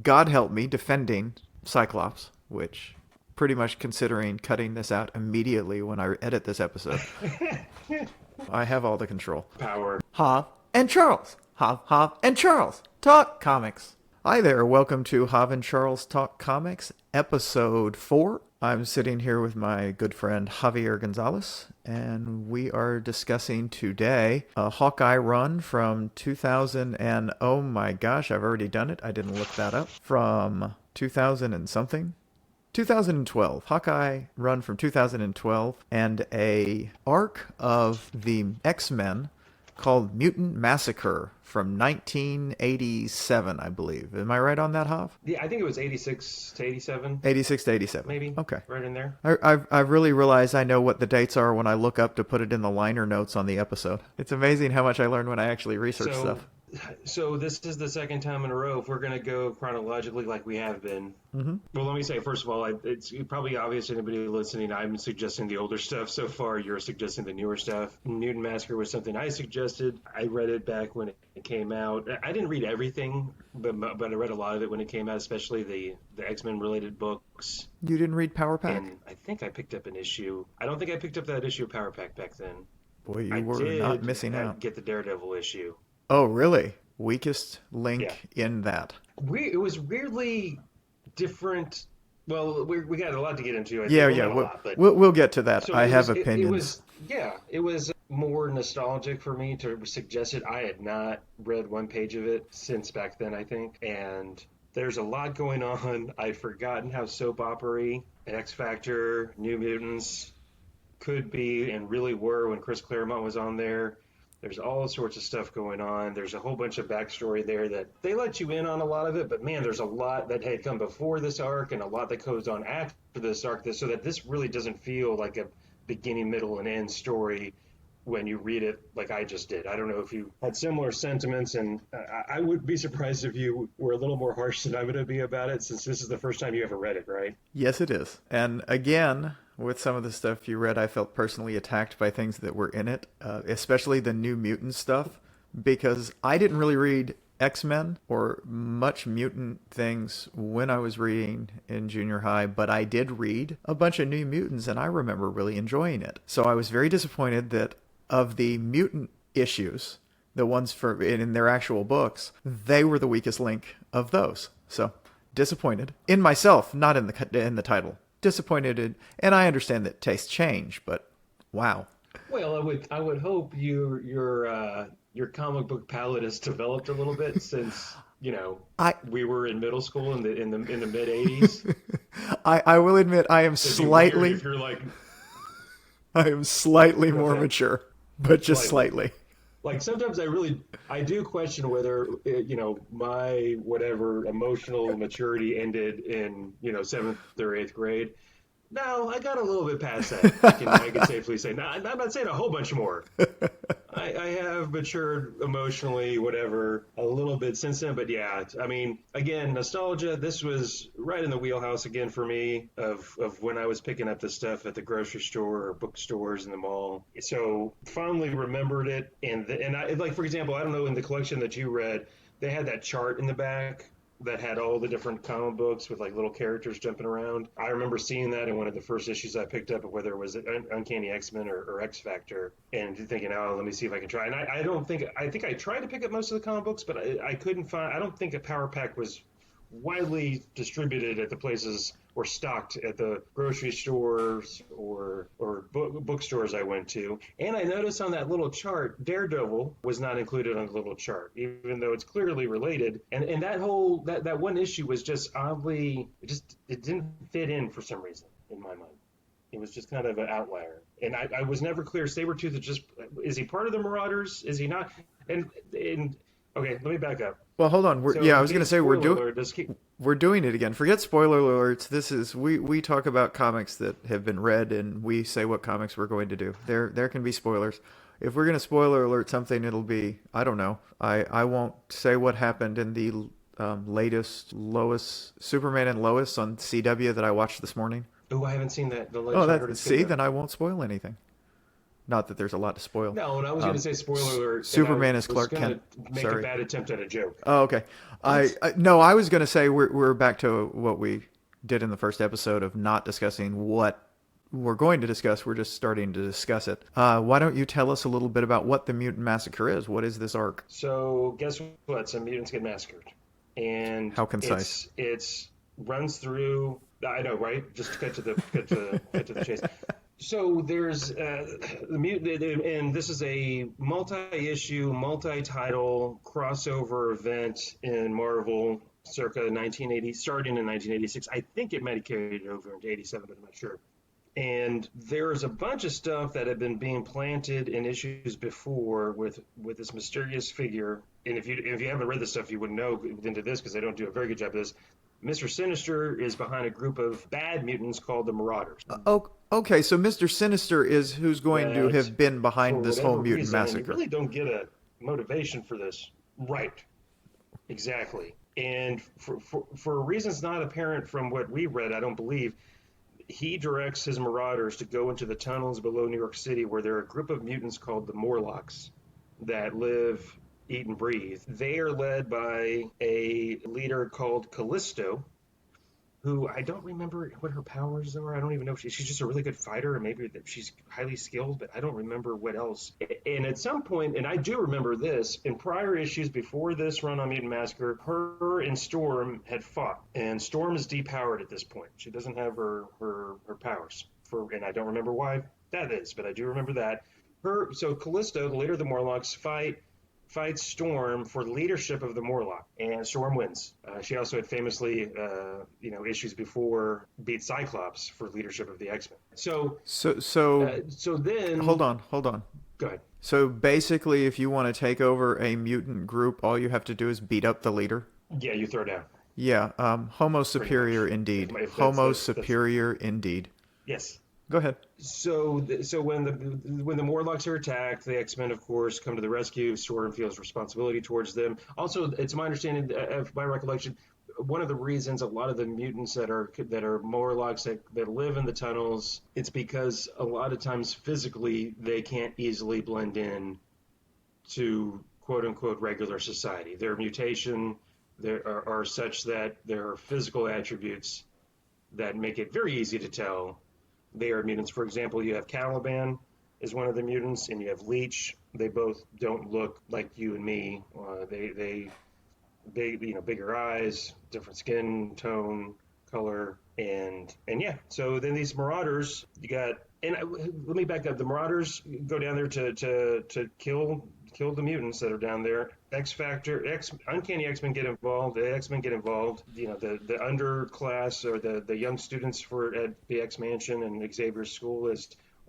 God help me, defending Cyclops, which pretty much considering cutting this out immediately when I edit this episode. I have all the control. Power. Hav and Charles. Hav and Charles Talk Comics. Hi there, welcome to Hav and Charles Talk Comics, episode 4. I'm sitting here with my good friend Javier Gonzalez, and we are discussing today a Hawkeye run from 2000 and, oh my gosh, I've already done it. I didn't look that up. From 2000 and something. 2012. Hawkeye run from 2012, and a arc of the X-Men called Mutant Massacre from 1987, I believe. Am I right on that, Hav? Yeah, I think it was 86 to 87. 86 to 87. Maybe. Okay. Right in there. I've really realized I know what the dates are when I look up to put it in the liner notes on the episode. It's amazing how much I learn when I actually research stuff. So this is the second time in a row, if we're going to go chronologically like we have been. Mm-hmm. Well, let me say, first of all, it's probably obvious to anybody listening, I'm suggesting the older stuff so far. You're suggesting the newer stuff. Mutant Massacre was something I suggested. I read it back when it came out. I didn't read everything, but I read a lot of it when it came out, especially the X-Men related books. You didn't read Power Pack? And I think I picked up an issue. I don't think I picked up that issue of Power Pack back then. Boy, you were not missing out. Get the Daredevil issue. Oh, really? Weakest link in that. It was weirdly different. Well, we got a lot to get into. We'll get to that. So I have opinions. It was more nostalgic for me to suggest it. I had not read one page of it since back then, I think. And there's a lot going on. I'd forgotten how soap opera-y X Factor, New Mutants could be and really were when Chris Claremont was on there. There's all sorts of stuff going on. There's a whole bunch of backstory there that they let you in on a lot of it, but man, there's a lot that had come before this arc and a lot that goes on after this arc, so that this really doesn't feel like a beginning, middle, and end story when you read it like I just did. I don't know if you had similar sentiments, and I would be surprised if you were a little more harsh than I'm going to be about it, since this is the first time you ever read it, right? Yes, it is. And again, with some of the stuff you read, I felt personally attacked by things that were in it, especially the New Mutant stuff, because I didn't really read X-Men or much mutant things when I was reading in junior high, but I did read a bunch of New Mutants, and I remember really enjoying it. So I was very disappointed that of the mutant issues, the ones in their actual books, they were the weakest link of those. So disappointed in myself, not in the title. Disappointed and I understand that tastes change, but wow. Well, I would hope your comic book palette has developed a little bit since we were in middle school in the mid '80s. I will admit I am slightly. If you're like, I am slightly more mature, but just slightly. Like sometimes I do question whether my whatever emotional maturity ended in 7th or 8th grade. No, I got a little bit past that. I can safely say. No, I'm not saying a whole bunch more. I have matured emotionally, whatever, a little bit since then. But yeah, I mean, again, nostalgia. This was right in the wheelhouse again for me of when I was picking up the stuff at the grocery store or bookstores in the mall. So fondly remembered it, and I, like, for example, I don't know, in the collection that you read, they had that chart in the back that had all the different comic books with like little characters jumping around. I remember seeing that in one of the first issues I picked up, whether it was Uncanny X-Men or X Factor, and thinking, oh, let me see if I can try. And I think I tried to pick up most of the comic books, but I couldn't find. I don't think a Power Pack was widely distributed at the places or stocked at the grocery stores or bookstores I went to. And I noticed on that little chart, Daredevil was not included on the little chart, even though it's clearly related. And that whole that one issue was just oddly, it didn't fit in for some reason in my mind. It was just kind of an outlier. And I was never clear. Sabretooth is he part of the Marauders? Is he not? And okay, let me back up. Well, hold on. I was going to say we're doing it again. Forget spoiler alerts. This is we talk about comics that have been read, and we say what comics we're going to do. There can be spoilers. If we're going to spoiler alert something, it'll be, I don't know. I won't say what happened in the latest Superman and Lois on CW that I watched this morning. Oh, I haven't seen that. Then I won't spoil anything. Not that there's a lot to spoil. No, and I was going to say spoiler alert. Superman is was Clark gonna Kent. Make Sorry. a bad attempt at a joke. Oh, okay. No, I was going to say we're back to what we did in the first episode of not discussing what we're going to discuss. We're just starting to discuss it. Why don't you tell us a little bit about what the Mutant Massacre is? What is this arc? So guess what? Some mutants get massacred, and how concise? It's runs through. I know, right? Just get to the chase. So there's the mutant, and this is a multi-issue, multi-title crossover event in Marvel, circa 1980, starting in 1986. I think it might have carried over into 87, but I'm not sure. And there's a bunch of stuff that had been being planted in issues before with this mysterious figure. And if you haven't read this stuff, you wouldn't know into this because they don't do a very good job of this. Mr. Sinister is behind a group of bad mutants called the Marauders. Okay, so Mr. Sinister is who's going to have been behind this whole mutant massacre. You really don't get a motivation for this. Right. Exactly. And for reasons not apparent from what we read, I don't believe, he directs his Marauders to go into the tunnels below New York City where there are a group of mutants called the Morlocks that live, eat, and breathe. They are led by a leader called Callisto, who I don't remember what her powers are. I don't even know if she's just a really good fighter, or maybe that she's highly skilled, but I don't remember what else. And at some point, and I do remember this, in prior issues before this run on Mutant Massacre, her and Storm had fought, and Storm is depowered at this point. She doesn't have her powers, and I don't remember why that is, but I do remember that. So Callisto, the leader of the Morlocks, fights Storm for leadership of the Morlock, and Storm wins. She also had famously, issues before beat Cyclops for leadership of the X-Men. So then hold on. Go ahead. So basically, if you want to take over a mutant group, all you have to do is beat up the leader. Yeah, you throw down. Yeah, Homo superior indeed. Homo superior indeed. Yes. Go ahead. So when the Morlocks are attacked, the X-Men, of course, come to the rescue. Storm feels responsibility towards them. Also, it's my understanding, of my recollection, one of the reasons a lot of the mutants that are Morlocks that live in the tunnels, it's because a lot of times physically they can't easily blend in to quote unquote regular society. Their mutation are such that there are physical attributes that make it very easy to tell they are mutants. For example, you have Caliban is one of the mutants, and you have Leech. They both don't look like you and me. They bigger eyes, different skin tone, color, and yeah. So then these Marauders, you got, and let me back up. The Marauders go down there to kill the mutants that are down there. Uncanny X-Men get involved. The X-Men get involved. The underclass or the young students at the X-Mansion and Xavier's school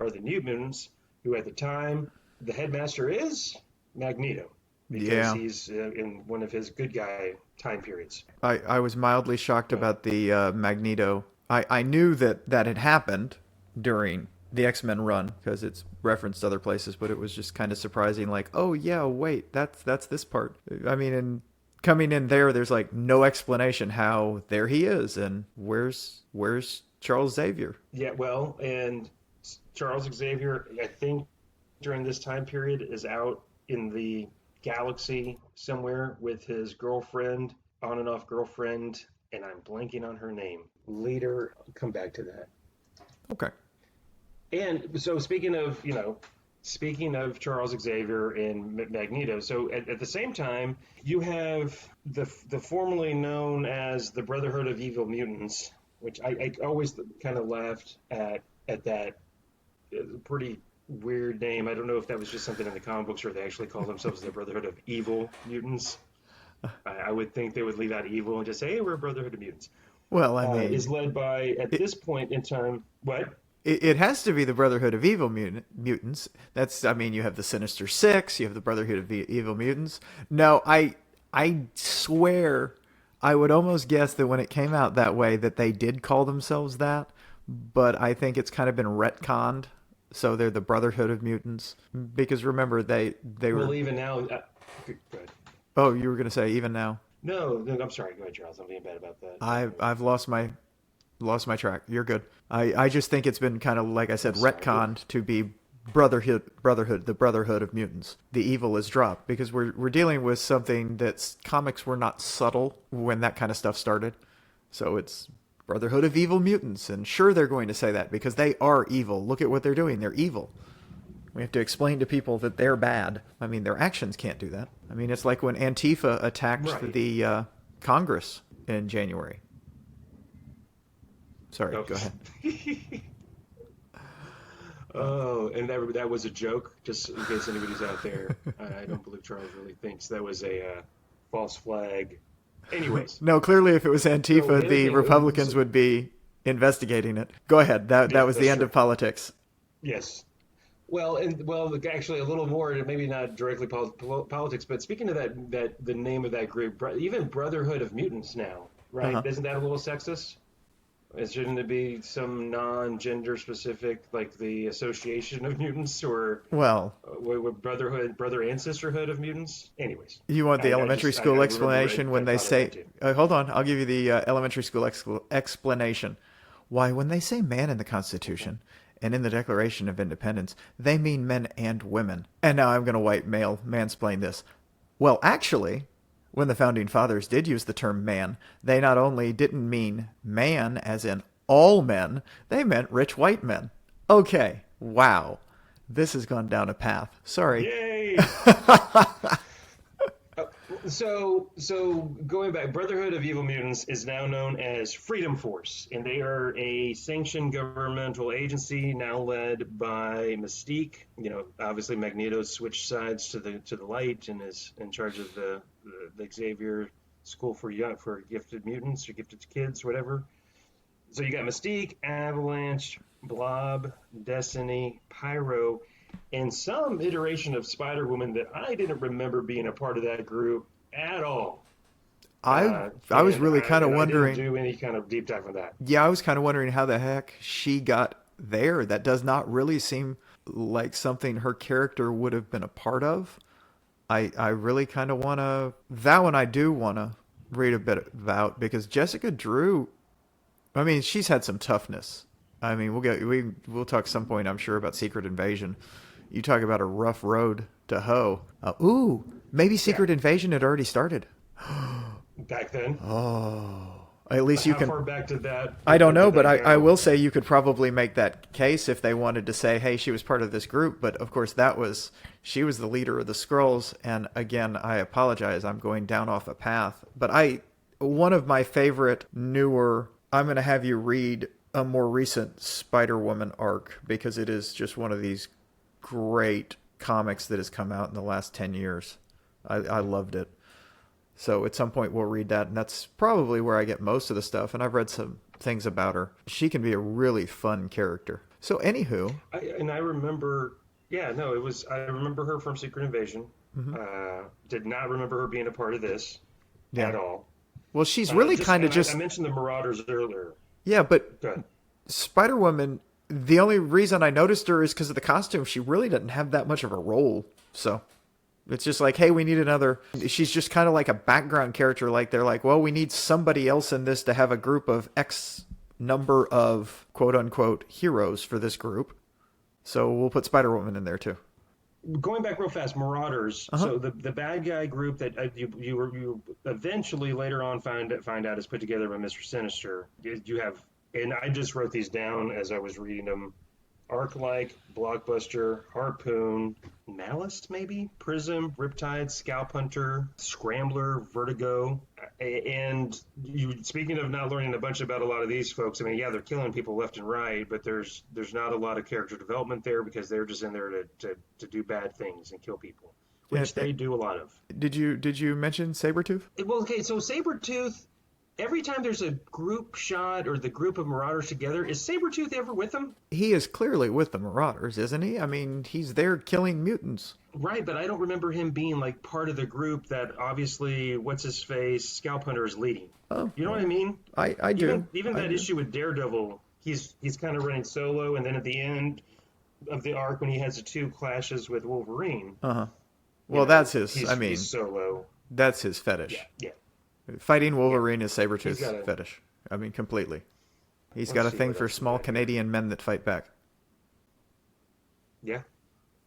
are the New Mutants, who at the time the headmaster is Magneto, because he's in one of his good guy time periods. I was mildly shocked about the Magneto. I knew that had happened during the X-Men run because it's referenced other places, but it was just kind of surprising, like, oh yeah, wait, that's this part. I mean, and coming in there's like no explanation how there he is, and where's Charles Xavier? Yeah, well, and Charles Xavier, I think during this time period, is out in the galaxy somewhere with his girlfriend, on and off girlfriend, and I'm blanking on her name. Later, I'll come back to that. Okay. And so speaking of Charles Xavier and Magneto, so at the same time, you have the formerly known as the Brotherhood of Evil Mutants, which I always kind of laughed at that pretty weird name. I don't know if that was just something in the comic books or they actually call themselves the Brotherhood of Evil Mutants. I would think they would leave out evil and just say, hey, we're a Brotherhood of Mutants. Well, I mean... is led by, at this point in time, what? It has to be the Brotherhood of Evil Mutants. You have the Sinister Six, you have the Brotherhood of Evil Mutants. No, I swear I would almost guess that when it came out that way that they did call themselves that, but I think it's kind of been retconned. So they're the Brotherhood of Mutants. Because remember, they were... Well, even now... go ahead. Oh, you were going to say even now? No, I'm sorry. Go ahead, Charles. I'm being bad about that. I've lost my track. You're good. I just think it's been kind of, like I said, retconned to be the Brotherhood of Mutants. The evil is dropped because we're dealing with something that's comics were not subtle when that kind of stuff started. So it's Brotherhood of Evil Mutants, and sure they're going to say that because they are evil. Look at what they're doing. They're evil. We have to explain to people that they're bad. I mean, their actions can't do that. I mean, it's like when Antifa attacked the Congress in January. Sorry, go ahead. Oh, and that was a joke, just in case anybody's out there. I don't believe Charles really thinks that was a false flag. Anyways. No, clearly if it was Antifa, the Republicans would be investigating it. Go ahead. That was the end of politics. Yes. Well, actually, a little more, maybe not directly politics, but speaking of that, the name of that group, even Brotherhood of Mutants now, right? Uh-huh. Isn't that a little sexist? Shouldn't it be some non-gender specific, like the Association of Mutants, or Brother and Sisterhood of Mutants? Anyways, you want the elementary school explanation when they say? Hold on, I'll give you the elementary school explanation. Why, when they say man in the Constitution and in the Declaration of Independence, they mean men and women. And now I'm going to white male mansplain this. Well, actually, when the Founding Fathers did use the term man, they not only didn't mean man as in all men, they meant rich white men. Okay, wow. This has gone down a path. Sorry. Yay! So going back, Brotherhood of Evil Mutants is now known as Freedom Force, and they are a sanctioned governmental agency now led by Mystique. You know, obviously Magneto switched sides to the light and is in charge of the Xavier School for Gifted Mutants or Gifted Kids, whatever. So you got Mystique, Avalanche, Blob, Destiny, Pyro, and some iteration of Spider-Woman that I didn't remember being a part of that group at all. I was really kind of wondering. I didn't do any kind of deep dive on that. Yeah, I was kind of wondering how the heck she got there. That does not really seem like something her character would have been a part of. I really kind of want to. That one I do want to read a bit about because Jessica Drew. I mean, she's had some toughness. I mean, we'll talk some point, I'm sure, about Secret Invasion. You talk about a rough road to hoe. Maybe Secret Invasion had already started. Back then? Oh. At least you can... How far back did that... I don't know, but I will say you could probably make that case if they wanted to say, hey, she was part of this group. But, of course, she was the leader of the Skrulls. And, again, I apologize. I'm going down off a path. But one of my favorite newer... I'm going to have you read a more recent Spider-Woman arc because it is just one of these great comics that has come out in the last 10 years. I loved it. So at some point we'll read that, and that's probably where I get most of the stuff, and I've read some things about her. She can be a really fun character. So anywho... I remember... Yeah, no, it was... I remember her from Secret Invasion. Mm-hmm. Did not remember her being a part of this at all. Well, she's really kind of just... I mentioned the Marauders earlier. Yeah, but Spider-Woman, the only reason I noticed her is because of the costume. She really doesn't have that much of a role. So it's just like, hey, we need another... She's just kind of like a background character. Like they're like, well, we need somebody else in this to have a group of X number of quote-unquote heroes for this group. So we'll put Spider-Woman in there too. Going back real fast, Marauders. Uh-huh. So the bad guy group that you eventually later on find out is put together by Mr. Sinister. You have, and I just wrote these down as I was reading them: Arc-like, Blockbuster, Harpoon, Malice, maybe Prism, Riptide, Scalp Hunter, Scrambler, Vertigo. And speaking of not learning a bunch about a lot of these folks, I mean, yeah, they're killing people left and right, but there's not a lot of character development there because they're just in there to do bad things and kill people, which they do a lot of. Did you mention Sabretooth? Well, okay, so Sabretooth, every time there's a group shot or the group of Marauders together, is Sabretooth ever with them? He is clearly with the Marauders, isn't he? I mean, he's there killing mutants. Right, but I don't remember him being like part of the group that obviously, what's-his-face, Scalp Hunter is leading. Oh, you know what I mean? I do. Even that issue with Daredevil, he's kind of running solo, and then at the end of the arc when he has the two clashes with Wolverine. Uh-huh. Well, that's his, he's solo. That's his fetish. Yeah. Fighting Wolverine is Sabretooth's fetish. I mean, completely. He's got a thing for small Canadian men that fight back. Yeah.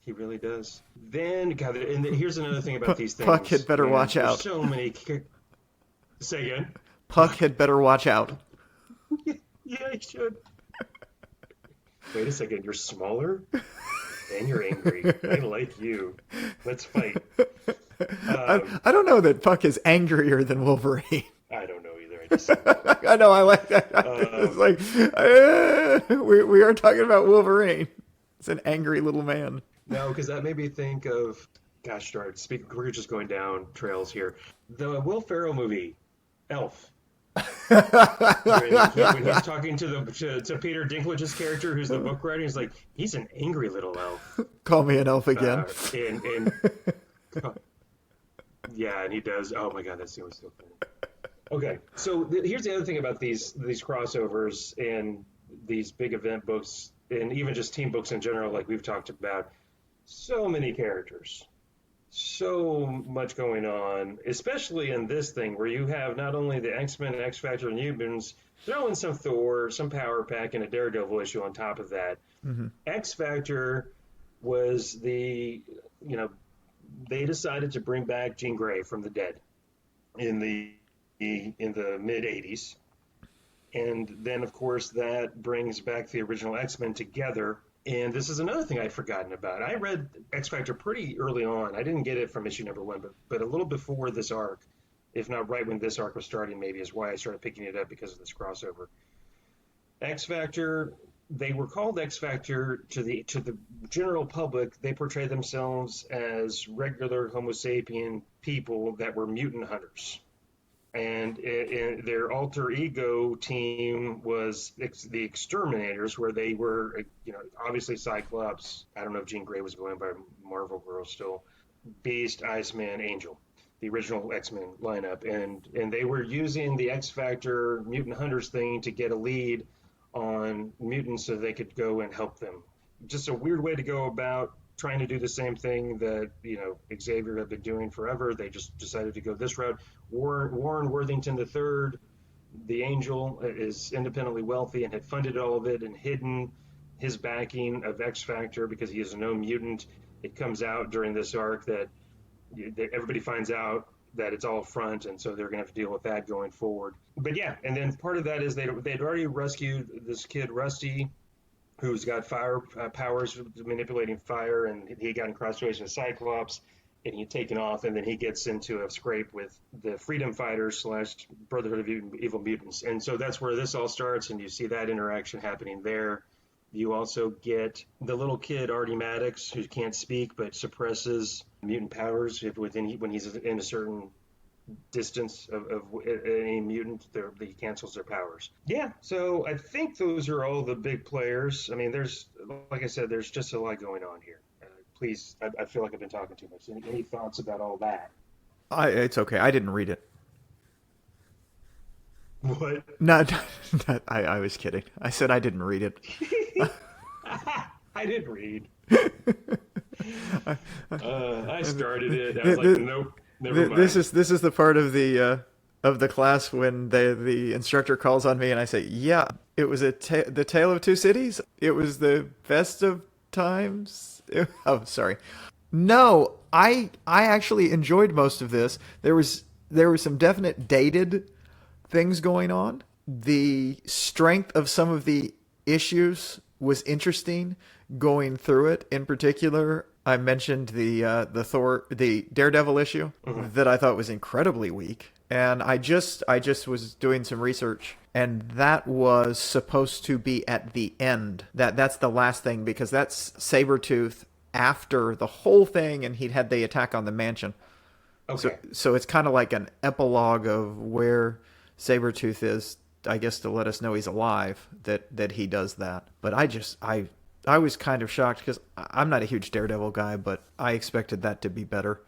He really does. Then, God, and here's another thing about these things. Puck had better watch there's out. so many. Say again. Puck had better watch out. Yeah, he should. Wait a second. You're smaller and you're angry. I like you. Let's fight. I don't know that Puck is angrier than Wolverine. I don't know either. I just I know, I like that. It's like, we are talking about Wolverine. It's an angry little man. no, because that made me think of. Gosh darn! We're just going down trails here. The Will Ferrell movie, Elf. When he's talking to Peter Dinklage's character, who's the book writer, he's like, he's an angry little elf. Call me an elf again. And yeah, and he does. Oh my God, that scene was so funny. Okay, so here's the other thing about these crossovers and these big event books, and even just team books in general, like we've talked about. So many characters, so much going on, especially in this thing where you have not only the X-Men, X-Factor, and Mutants, throw in some Thor, some Power Pack, and a Daredevil issue on top of that. Mm-hmm. X-Factor was they decided to bring back Jean Grey from the dead in the mid-'80s. And then, of course, that brings back the original X-Men together. And this is another thing I'd forgotten about. I read X-Factor pretty early on. I didn't get it from issue number 1, but a little before this arc, if not right when this arc was starting, maybe is why I started picking it up, because of this crossover. X-Factor, they were called X-Factor to the general public. They portray themselves as regular Homo sapien people that were mutant hunters. And their alter ego team was the Exterminators, where they were, obviously Cyclops. I don't know if Jean Grey was going by Marvel Girl still. Beast, Iceman, Angel, the original X-Men lineup. And they were using the X-Factor Mutant Hunters thing to get a lead on mutants so they could go and help them. Just a weird way to go about trying to do the same thing that Xavier had been doing forever. They just decided to go this route. Warren Worthington III, the Angel, is independently wealthy and had funded all of it and hidden his backing of X-Factor because he is a known mutant. It comes out during this arc that everybody finds out that it's all a front, and so they're going to have to deal with that going forward. But yeah, and then part of that is they'd already rescued this kid, Rusty, who's got fire powers, manipulating fire, and he got in cross situation with Cyclops, and he'd taken off, and then he gets into a scrape with the Freedom Fighters / Brotherhood of Evil Mutants. And so that's where this all starts, and you see that interaction happening there. You also get the little kid, Artie Maddox, who can't speak but suppresses mutant powers when he's in a certain distance of any mutant, he cancels their powers. Yeah, so I think those are all the big players. I mean, like I said, there's just a lot going on here. Please, I feel like I've been talking too much. Any thoughts about all that? It's okay. I didn't read it. What? No, I was kidding. I said I didn't read it. I didn't read. I started it. I was like, nope. Never mind. This is the part of the class when the instructor calls on me and I say, yeah, it was the Tale of Two Cities. It was the best of times. Oh, sorry. No, I actually enjoyed most of this. There were some definite dated things going on. The strength of some of the issues was interesting going through it. In particular, I mentioned the Daredevil issue that I thought was incredibly weak. And I just was doing some research, and that was supposed to be at the end. That's the last thing, because that's Sabretooth after the whole thing, and he'd had the attack on the mansion. Okay. So it's kind of like an epilogue of where Sabretooth is, I guess, to let us know he's alive, that he does that. But I was kind of shocked because I'm not a huge Daredevil guy, but I expected that to be better.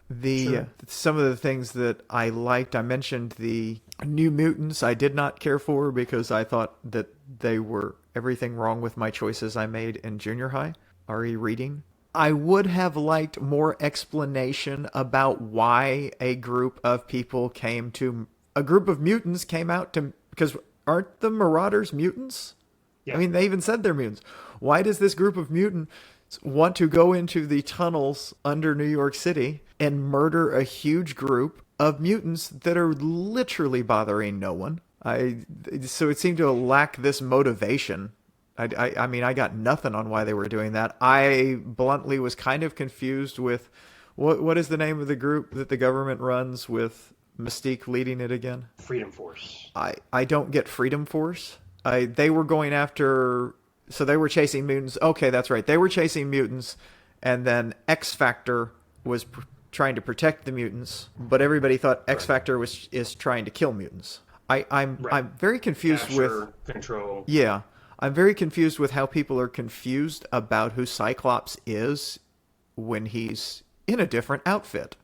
Some of the things that I liked, I mentioned the New Mutants I did not care for because I thought that they were everything wrong with my choices I made in junior high, RE reading. I would have liked more explanation about why a group of mutants came out to, because aren't the Marauders mutants? Yeah. I mean, they even said they're mutants. Why does this group of mutants want to go into the tunnels under New York City and murder a huge group of mutants that are literally bothering no one. So it seemed to lack this motivation. I mean, I got nothing on why they were doing that. I bluntly was kind of confused with what is the name of the group that the government runs with Mystique leading it again? Freedom Force. I don't get Freedom Force. They were going after, so they were chasing mutants. Okay, that's right. They were chasing mutants, and then X Factor was trying to protect the mutants, but everybody thought X Factor is trying to kill mutants. I'm very confused with control. Yeah, I'm very confused with how people are confused about who Cyclops is when he's in a different outfit.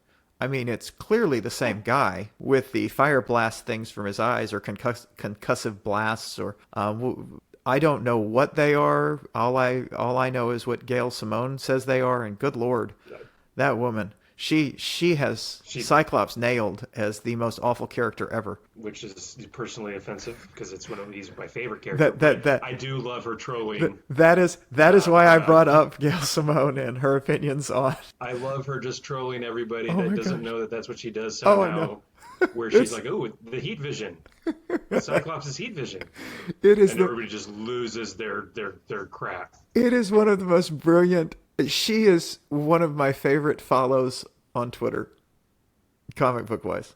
I mean, it's clearly the same guy with the fire blast things from his eyes, or concussive blasts, or I don't know what they are. All I know is what Gail Simone says they are, and good Lord, that woman. She has Cyclops nailed as the most awful character ever. Which is personally offensive because he's my favorite character. I do love her trolling. That is why I brought up Gail Simone and her opinions on. I love her just trolling everybody that doesn't know that that's what she does somehow. Where she's like, oh, the heat vision. Cyclops is heat vision. It is, and everybody just loses their crap. It is one of the most brilliant. She is one of my favorite follows on Twitter, comic book wise.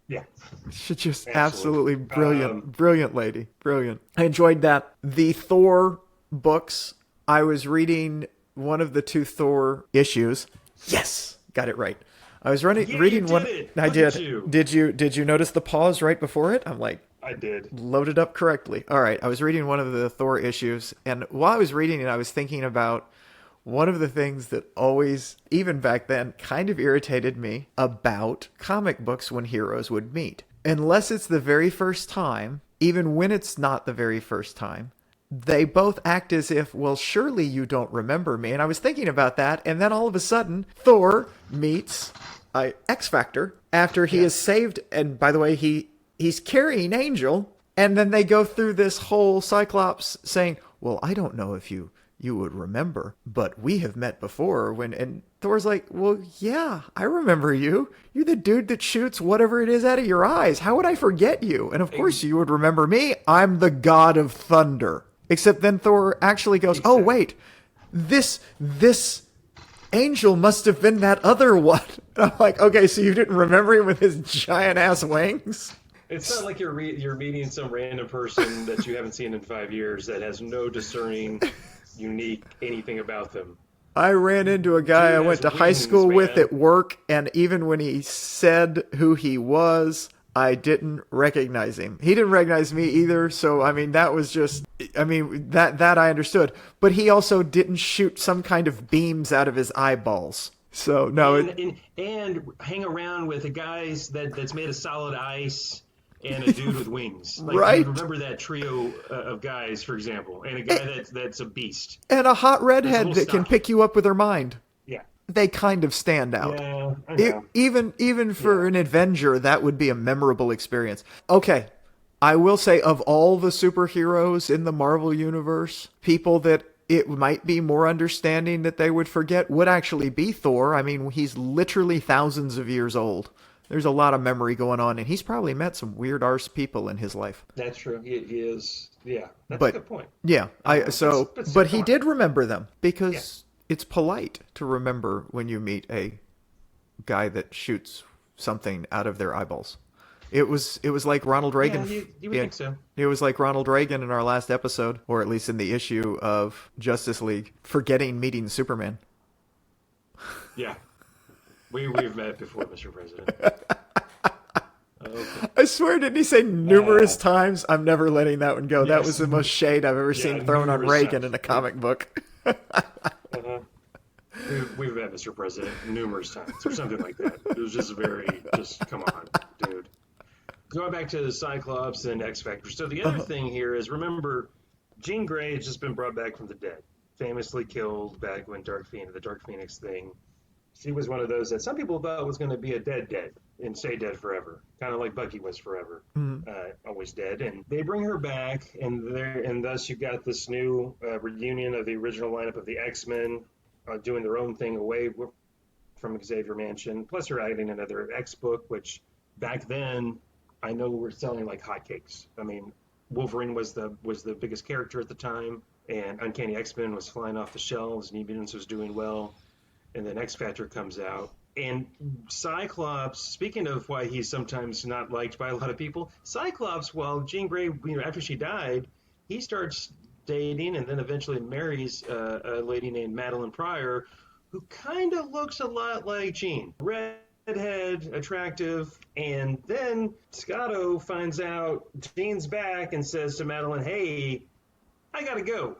Yeah. She's just absolutely brilliant. Brilliant lady. Brilliant. I enjoyed that. The Thor books, I was reading one of the 2 Thor issues. Yes! Got it right. I was reading one. I did. Did you notice the pause right before it? I'm like, I did. Loaded up correctly. All right. I was reading one of the Thor issues, and while I was reading it, I was thinking about one of the things that always, even back then, kind of irritated me about comic books when heroes would meet. Unless it's the very first time, even when it's not the very first time, they both act as if, well, surely you don't remember me. And I was thinking about that, and then all of a sudden, Thor meets X Factor after he is saved. And by the way, he's carrying Angel, and then they go through this whole Cyclops saying, well, I don't know if you would remember, but we have met before. And Thor's like, well, yeah, I remember you. You're the dude that shoots whatever it is out of your eyes. How would I forget you? And of course you would remember me. I'm the god of thunder. Except then Thor actually goes, oh, wait, this Angel must have been that other one. And I'm like, okay, so you didn't remember him with his giant ass wings? It's not like you're meeting some random person that you haven't seen in 5 years that has no discerning, unique anything about them. I ran into a guy I went to high school with at work, and even when he said who he was, I didn't recognize him. He didn't recognize me either, so, I mean, that was just... I mean, that I understood. But he also didn't shoot some kind of beams out of his eyeballs. So, no... And hang around with a guy that's made of solid ice... and a dude with wings. Like, right. You remember that trio of guys, for example, and a guy that's a beast. And a hot redhead that can pick you up with her mind. Yeah. They kind of stand out. Yeah, I know. Even for an Avenger, that would be a memorable experience. Okay, I will say, of all the superheroes in the Marvel Universe, people that it might be more understanding that they would forget would actually be Thor. I mean, he's literally thousands of years old. There's a lot of memory going on, and he's probably met some weird arse people in his life. That's true. He is. Yeah, that's a good point. Yeah, but he did remember them because it's polite to remember when you meet a guy that shoots something out of their eyeballs. It was like Ronald Reagan. Yeah, you would think so. It was like Ronald Reagan in our last episode, or at least in the issue of Justice League, forgetting meeting Superman. Yeah. We've met before, Mr. President. Okay. I swear, didn't he say numerous times? I'm never letting that one go. Yes. That was the most shade I've ever seen thrown on Reagan in a comic book. We've met Mr. President numerous times, or something like that. It was just come on, dude. Going back to the Cyclops and X Factor. So the other thing here is, remember, Jean Grey has just been brought back from the dead. Famously killed back when the Dark Phoenix thing. She was one of those that some people thought was going to be a dead and stay dead forever, kind of like Bucky was forever, always dead. And they bring her back, and thus you got this new reunion of the original lineup of the X-Men. doing their own thing away from Xavier Mansion. Plus, they're adding another X book, which back then I know were selling like hotcakes. I mean, Wolverine was the biggest character at the time, and Uncanny X-Men was flying off the shelves. New Mutants was doing well, and then X Factor comes out. And Cyclops, speaking of why he's sometimes not liked by a lot of people, Cyclops, while Jean Grey, after she died, he starts dating and then eventually marries a lady named Madeline Pryor, who kind of looks a lot like Jean. Redhead, attractive, and then Scotto finds out Jean's back and says to Madeline, "Hey, I gotta go."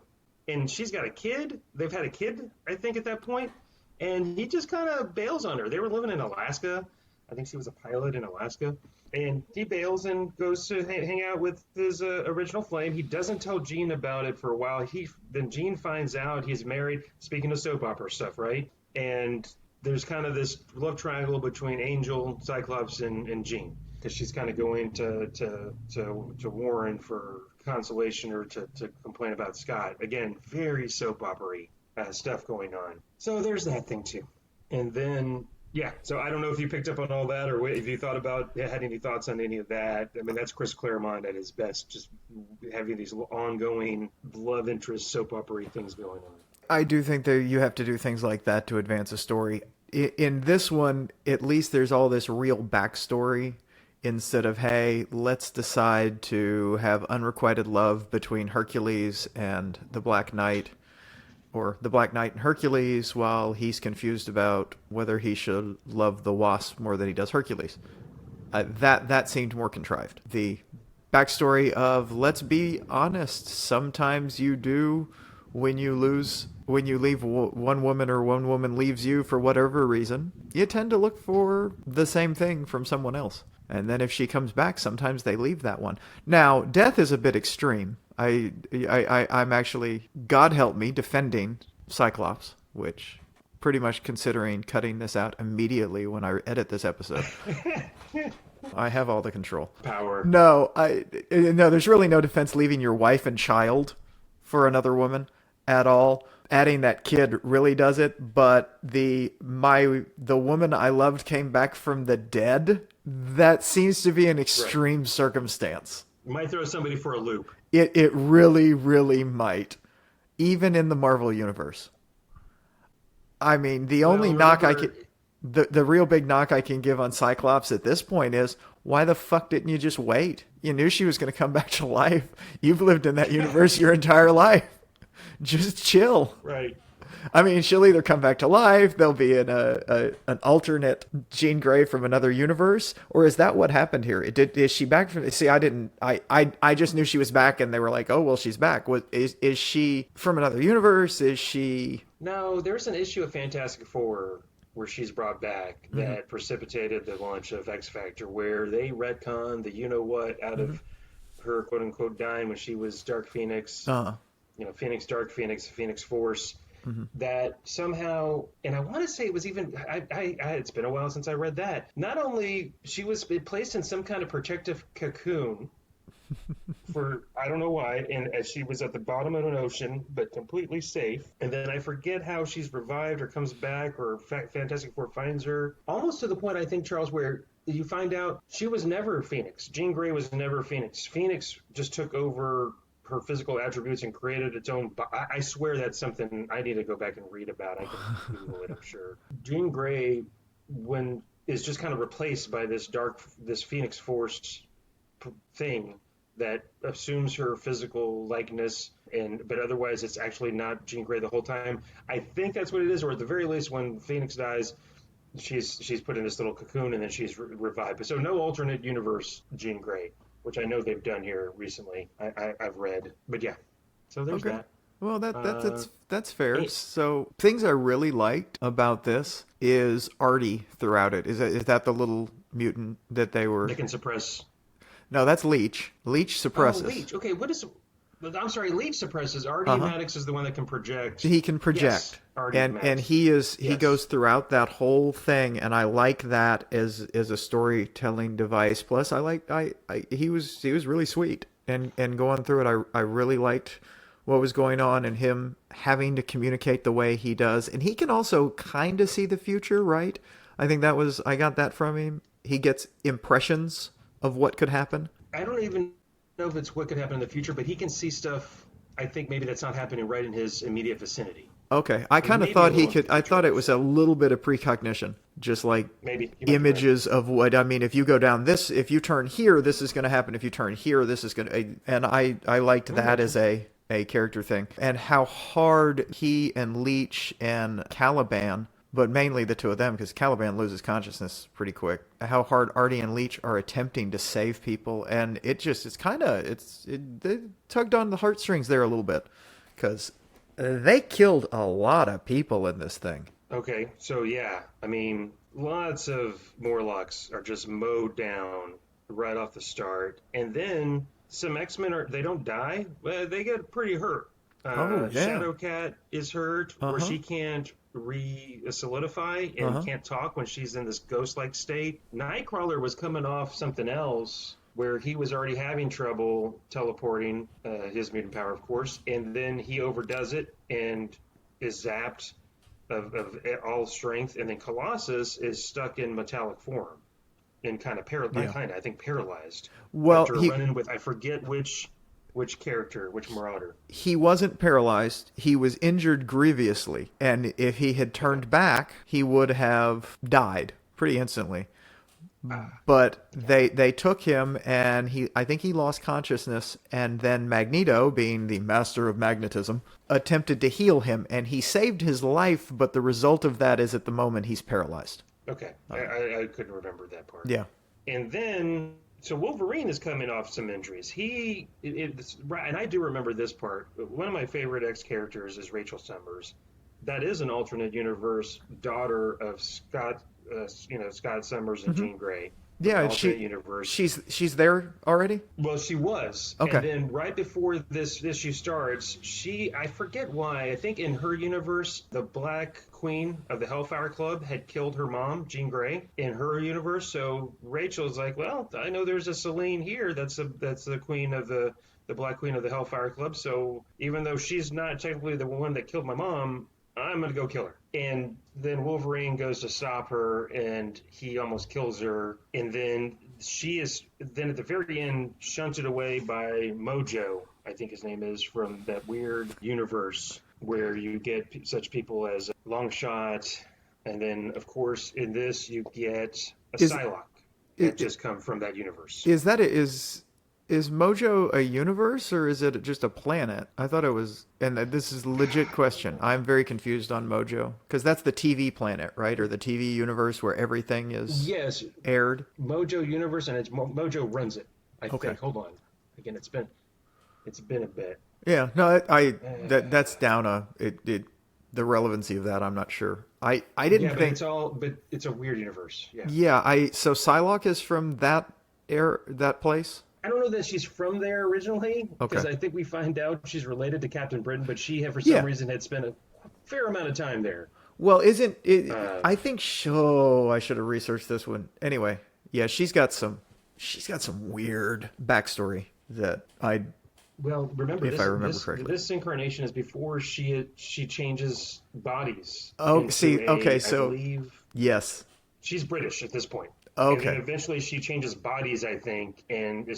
And she's got a kid. They've had a kid, I think, at that point. And he just kind of bails on her. They were living in Alaska. I think she was a pilot in Alaska. And he bails and goes to hang out with his original flame. He doesn't tell Jean about it for a while. Then Jean finds out he's married. Speaking of soap opera stuff, right? And there's kind of this love triangle between Angel, Cyclops, and Jean, because she's kind of going to Warren for consolation or to complain about Scott. Again, very soap opera-y stuff going on. So there's that thing too. And then, yeah, so I don't know if you picked up on all that or if you thought about, had any thoughts on any of that. I mean, that's Chris Claremont at his best, just having these ongoing love interest soap opera things going on. I do think that you have to do things like that to advance a story. In this one, at least there's all this real backstory instead of, hey, let's decide to have unrequited love between Hercules and the Black Knight, or the Black Knight and Hercules, while he's confused about whether he should love the Wasp more than he does Hercules. That seemed more contrived. The backstory of, let's be honest, sometimes you do when you leave one woman or one woman leaves you for whatever reason, you tend to look for the same thing from someone else. And then if she comes back, sometimes they leave that one. Now, death is a bit extreme. I'm actually, God help me, defending Cyclops, which pretty much considering cutting this out immediately when I edit this episode. I have all the control. Power. No, there's really no defense leaving your wife and child for another woman at all. Adding that kid really does it, but the woman I loved came back from the dead, that seems to be an extreme circumstance. Might throw somebody for a loop. It really, really might. Even in the Marvel universe. I mean, the only knock I can... The real big knock I can give on Cyclops at this point is, why the fuck didn't you just wait? You knew she was going to come back to life. You've lived in that universe your entire life. Just chill. Right. I mean, she'll either come back to life, there'll be an alternate Jean Grey from another universe, or is that what happened here? Is she back from? See, I just knew she was back, and they were like, oh well, she's back. Is she from another universe? Is she? No, there's an issue of Fantastic Four where she's brought back that precipitated the launch of X Factor, where they retconned the you-know-what out of her quote-unquote dying when she was Dark Phoenix, Phoenix, Dark Phoenix, Phoenix Force, that somehow, and I want to say it was even, it's been a while since I read that, not only she was placed in some kind of protective cocoon for I don't know why, and as she was at the bottom of an ocean, but completely safe. And then I forget how she's revived or comes back, or Fantastic Four finds her. Almost to the point, I think, Charles, where you find out she was never Phoenix. Jean Grey was never Phoenix. Phoenix just took over her physical attributes and created its own. I swear that's something I need to go back and read about. I can Google it, I'm sure. Jean Grey, is just kind of replaced by this Phoenix Force thing that assumes her physical likeness, but otherwise it's actually not Jean Grey the whole time. I think that's what it is, or at the very least, when Phoenix dies, she's put in this little cocoon and then she's revived. But so no alternate universe Jean Grey, which I know they've done here recently. I've read, but yeah. So there's that. Well, that's fair. So things I really liked about this is Artie throughout it. Is that the little mutant that they can suppress? No, that's Leech. Leech suppresses. Oh, Leech. Okay, I'm sorry, Leech suppresses. Artie Maddox is the one that can project. He can project. Yes, and he goes throughout that whole thing, and I like that as a storytelling device. Plus, he was really sweet, and going through it, I really liked what was going on and him having to communicate the way he does. And he can also kind of see the future, right? I think I got that from him. He gets impressions of what could happen. I don't even know if it's what could happen in the future, but he can see stuff. I think maybe that's not happening right in his immediate vicinity. Okay, I kind of thought he could. I thought it was a little bit of precognition, just like maybe images of what. I mean, if you go down this, if you turn here, this is going to happen. If you turn here, this is going to. And I liked that as a character thing, and how hard he and Leech and Caliban, but mainly the two of them, because Caliban loses consciousness pretty quick. How hard Artie and Leech are attempting to save people, and they tugged on the heartstrings there a little bit, because they killed a lot of people in this thing. Okay, so yeah, I mean, lots of Morlocks are just mowed down right off the start, and then some X-Men they don't die, but they get pretty hurt. Shadowcat is hurt, where she can't solidify and can't talk when she's in this ghost-like state. Nightcrawler was coming off something else where he was already having trouble teleporting, his mutant power, of course, and then he overdoes it and is zapped of all strength, and then Colossus is stuck in metallic form and kind of I think paralyzed. Well, after running with, I forget which character, which Marauder. He wasn't paralyzed. He was injured grievously, and if he had turned back, he would have died pretty instantly. But they took him, and I think he lost consciousness, and then Magneto, being the master of magnetism, attempted to heal him, and he saved his life, but the result of that is at the moment he's paralyzed. Okay, I couldn't remember that part. Yeah. And then, so Wolverine is coming off some injuries. And I do remember this part. One of my favorite X characters is Rachel Summers. That is an alternate universe daughter of Scott Summers and Jean Grey. Yeah, universe. She's there already? Well, she was. Okay. And then right before this issue starts, I forget why, I think in her universe, the Black Queen of the Hellfire Club had killed her mom, Jean Grey, in her universe. So Rachel's like, well, I know there's a Selene here that's the queen of the Black Queen of the Hellfire Club. So even though she's not technically the one that killed my mom, I'm going to go kill her. And then Wolverine goes to stop her, and he almost kills her. And then she is then at the very end shunted away by Mojo, I think his name is, from that weird universe where you get such people as Longshot. And then, of course, in this, you get a Psylocke that just come from that universe. Is Mojo a universe, or is it just a planet? I thought it was, and this is a legit question. I'm very confused on Mojo, because that's the TV planet, right? Or the TV universe where everything is aired. Mojo universe, and it's Mojo runs it, I think. Hold on. Again, it's been a bit. Yeah, no, that's down the relevancy of that, I'm not sure. I didn't think... but it's a weird universe. Yeah. Yeah, so Psylocke is from that place? I don't know that she's from there originally, because I think we find out she's related to Captain Britain, but she, for some reason, had spent a fair amount of time there. Well, isn't it? I think I should have researched this one. Anyway, yeah, she's got some weird backstory that I. Well, remember, if I remember correctly, this incarnation is before she changes bodies. Oh, see, okay, so I believe yes, she's British at this point. Okay. And then eventually she changes bodies, I think, and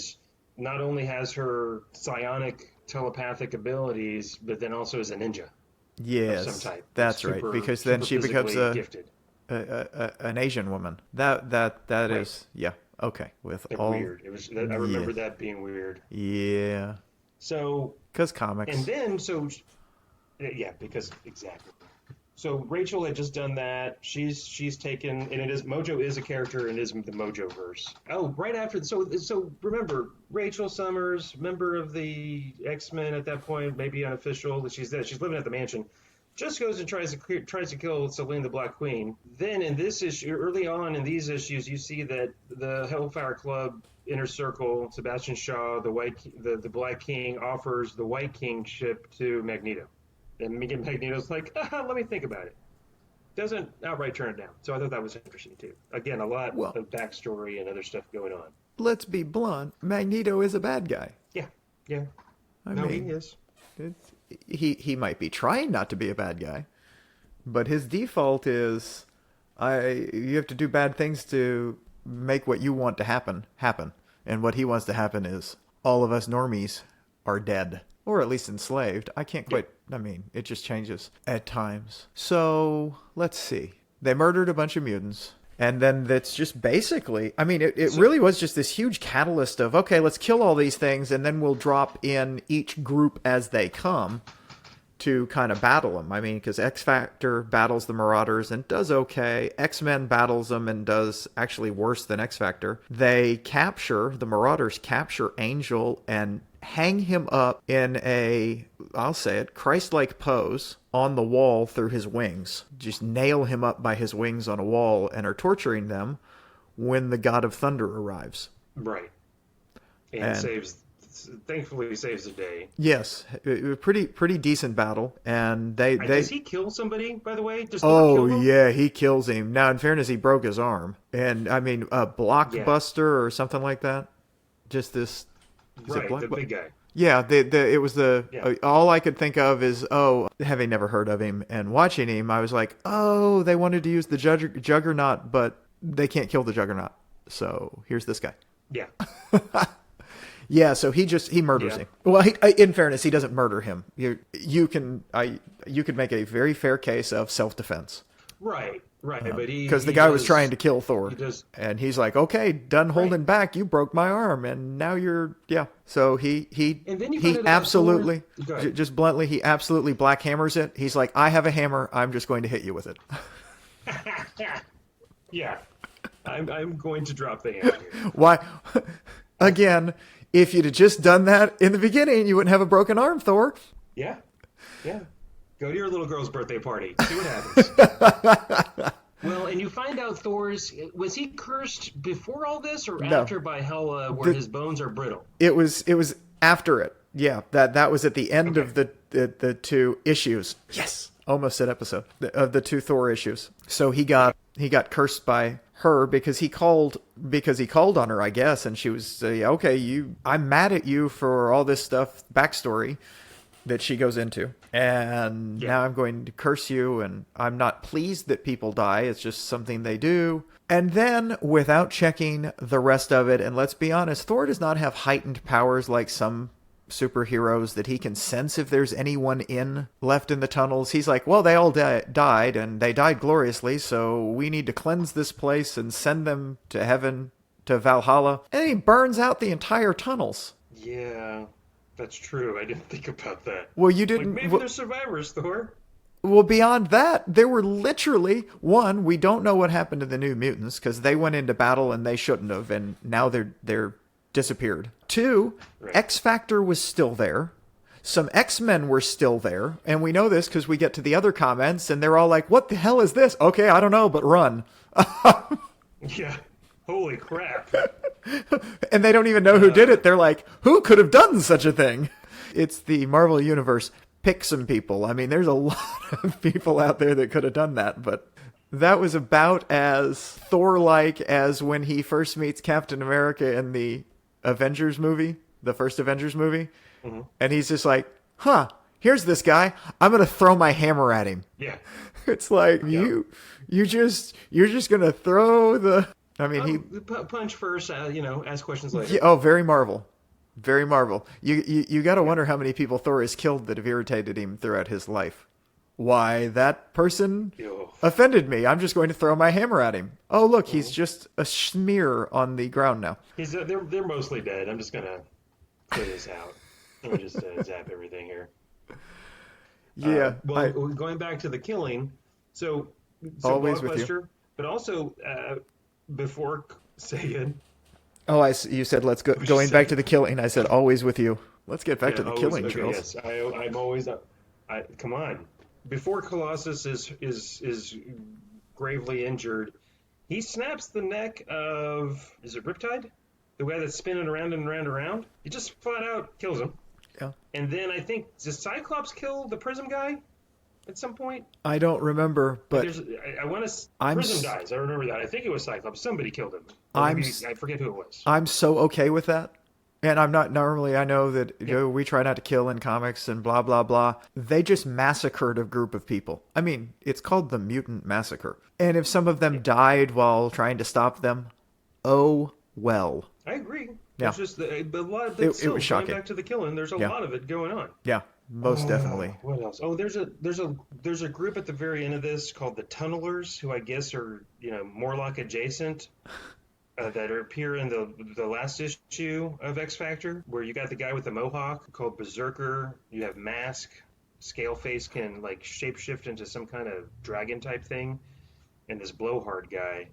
not only has her psionic telepathic abilities, but then also is a ninja. Yes, of some type. That's right. Because then she becomes an Asian woman. That is okay. With all weird. I remember that being weird. Yeah. So because comics. And then because exactly. So Rachel had just done that. She's taken, and Mojo is a character and is the Mojoverse. Oh, right after. So remember, Rachel Summers, member of the X-Men at that point, maybe unofficial. She's there. She's living at the mansion. Just goes and tries to kill Selene the Black Queen. Then in this issue, early on in these issues, you see that the Hellfire Club Inner Circle, Sebastian Shaw, the Black King, offers the White Kingship to Magneto. And Magneto's like, let me think about it. Doesn't outright turn it down. So I thought that was interesting, too. Again, a lot of backstory and other stuff going on. Let's be blunt. Magneto is a bad guy. Yeah. I mean, he is. he might be trying not to be a bad guy, but his default is, you have to do bad things to make what you want to happen. And what he wants to happen is all of us normies are dead. Or at least enslaved. I can't quite, I mean, it just changes at times. So, let's see. They murdered a bunch of mutants. And then that's just basically, I mean, it really was just this huge catalyst of, okay, let's kill all these things, and then we'll drop in each group as they come to kind of battle them. I mean, because X-Factor battles the Marauders and does okay. X-Men battles them and does actually worse than X-Factor. The Marauders capture Angel and hang him up in a, I'll say it, Christ-like pose on the wall through his wings. Just nail him up by his wings on a wall and are torturing them when the God of Thunder arrives. Right. And thankfully saves the day. Yes, pretty decent battle, and they does he kill somebody, by the way? Yeah, he kills him. Now, in fairness, he broke his arm, and I mean, a Blockbuster or something like that. Just this, the big guy. Yeah, it was all I could think of is, having never heard of him and watching him, I was like, they wanted to use the Juggernaut, but they can't kill the Juggernaut, so here's this guy. Yeah. Yeah, so he murders him. Well, in fairness, he doesn't murder him. You could make a very fair case of self-defense. Right. But because the guy was trying to kill Thor, and he's like, "Okay, done holding back. You broke my arm, and now you're." Yeah. So he absolutely, just bluntly, he absolutely black hammers it. He's like, "I have a hammer. I'm just going to hit you with it." Yeah, I'm going to drop the hammer here. Why? Again, if you'd have just done that in the beginning, you wouldn't have a broken arm, Thor. Yeah. Go to your little girl's birthday party. See what happens. Well, and you find out was he cursed before all this or after by Hela where his bones are brittle? It was after it. Yeah, that was at the end of the two issues. Yes. Almost said episode of the two Thor issues. So he got cursed by her because he called on her, I guess, and she was I'm mad at you for all this stuff backstory that she goes into, and now I'm going to curse you, and I'm not pleased that people die. It's just something they do. And then, without checking the rest of it, and let's be honest, Thor does not have heightened powers like some superheroes that he can sense if there's anyone left in the tunnels. He's like, well, they all died, and they died gloriously, so we need to cleanse this place and send them to heaven, to Valhalla. And he burns out the entire tunnels. Yeah. That's true. I didn't think about that. Well, you didn't. Maybe they're survivors, Thor. Well, beyond that, there were literally we don't know what happened to the New Mutants because they went into battle and they shouldn't have, and now they're disappeared. 2, X-Factor was still there. Some X-Men were still there, and we know this because we get to the other comments, and they're all like, "What the hell is this?" Okay, I don't know, but run. Yeah. Holy crap. And they don't even know who did it. They're like, who could have done such a thing? It's the Marvel Universe. Pick some people. I mean, there's a lot of people out there that could have done that, but that was about as Thor-like as when he first meets Captain America in the Avengers movie, the first Avengers movie. Mm-hmm. And he's just like, here's this guy. I'm going to throw my hammer at him. Yeah. It's like, you're just going to throw the... I mean, he punch first, ask questions later. Yeah, very Marvel. Very Marvel. You got to wonder how many people Thor has killed that have irritated him throughout his life. Why, that person offended me. I'm just going to throw my hammer at him. Oh, look, he's just a smear on the ground now. They're mostly dead. I'm just going to clear this out. Let me just zap everything here. Yeah. Going back to the killing, so always with you. But also... before saying... Oh, you said let's go. Going back to the killing, I said always with you. Let's get back to the killing, Charles. Yes, I'm always... come on. Before Colossus is gravely injured, he snaps the neck of... Is it Riptide? The guy that's spinning around and around and around? He just flat out kills him. Yeah. And then I think... Does Cyclops kill the Prism guy? At some point? I don't remember, but... I want to... Prism dies. I remember that. I think it was Cyclops. Somebody killed him. I forget who it was. I'm so okay with that. And I'm not normally, I know that we try not to kill in comics and blah, blah, blah. They just massacred a group of people. I mean, it's called the Mutant Massacre. And if some of them died while trying to stop them, oh, well. I agree. Yeah. It's just a lot of it was shocking. Going back to the killing, there's a lot of it going on. Yeah, most definitely. What else? Oh, there's a group at the very end of this called the Tunnelers, who I guess are, Morlock adjacent. That appear in the last issue of X Factor, where you got the guy with the mohawk called Berserker. You have Mask. Scaleface can like shapeshift into some kind of dragon type thing, and this Blowhard guy.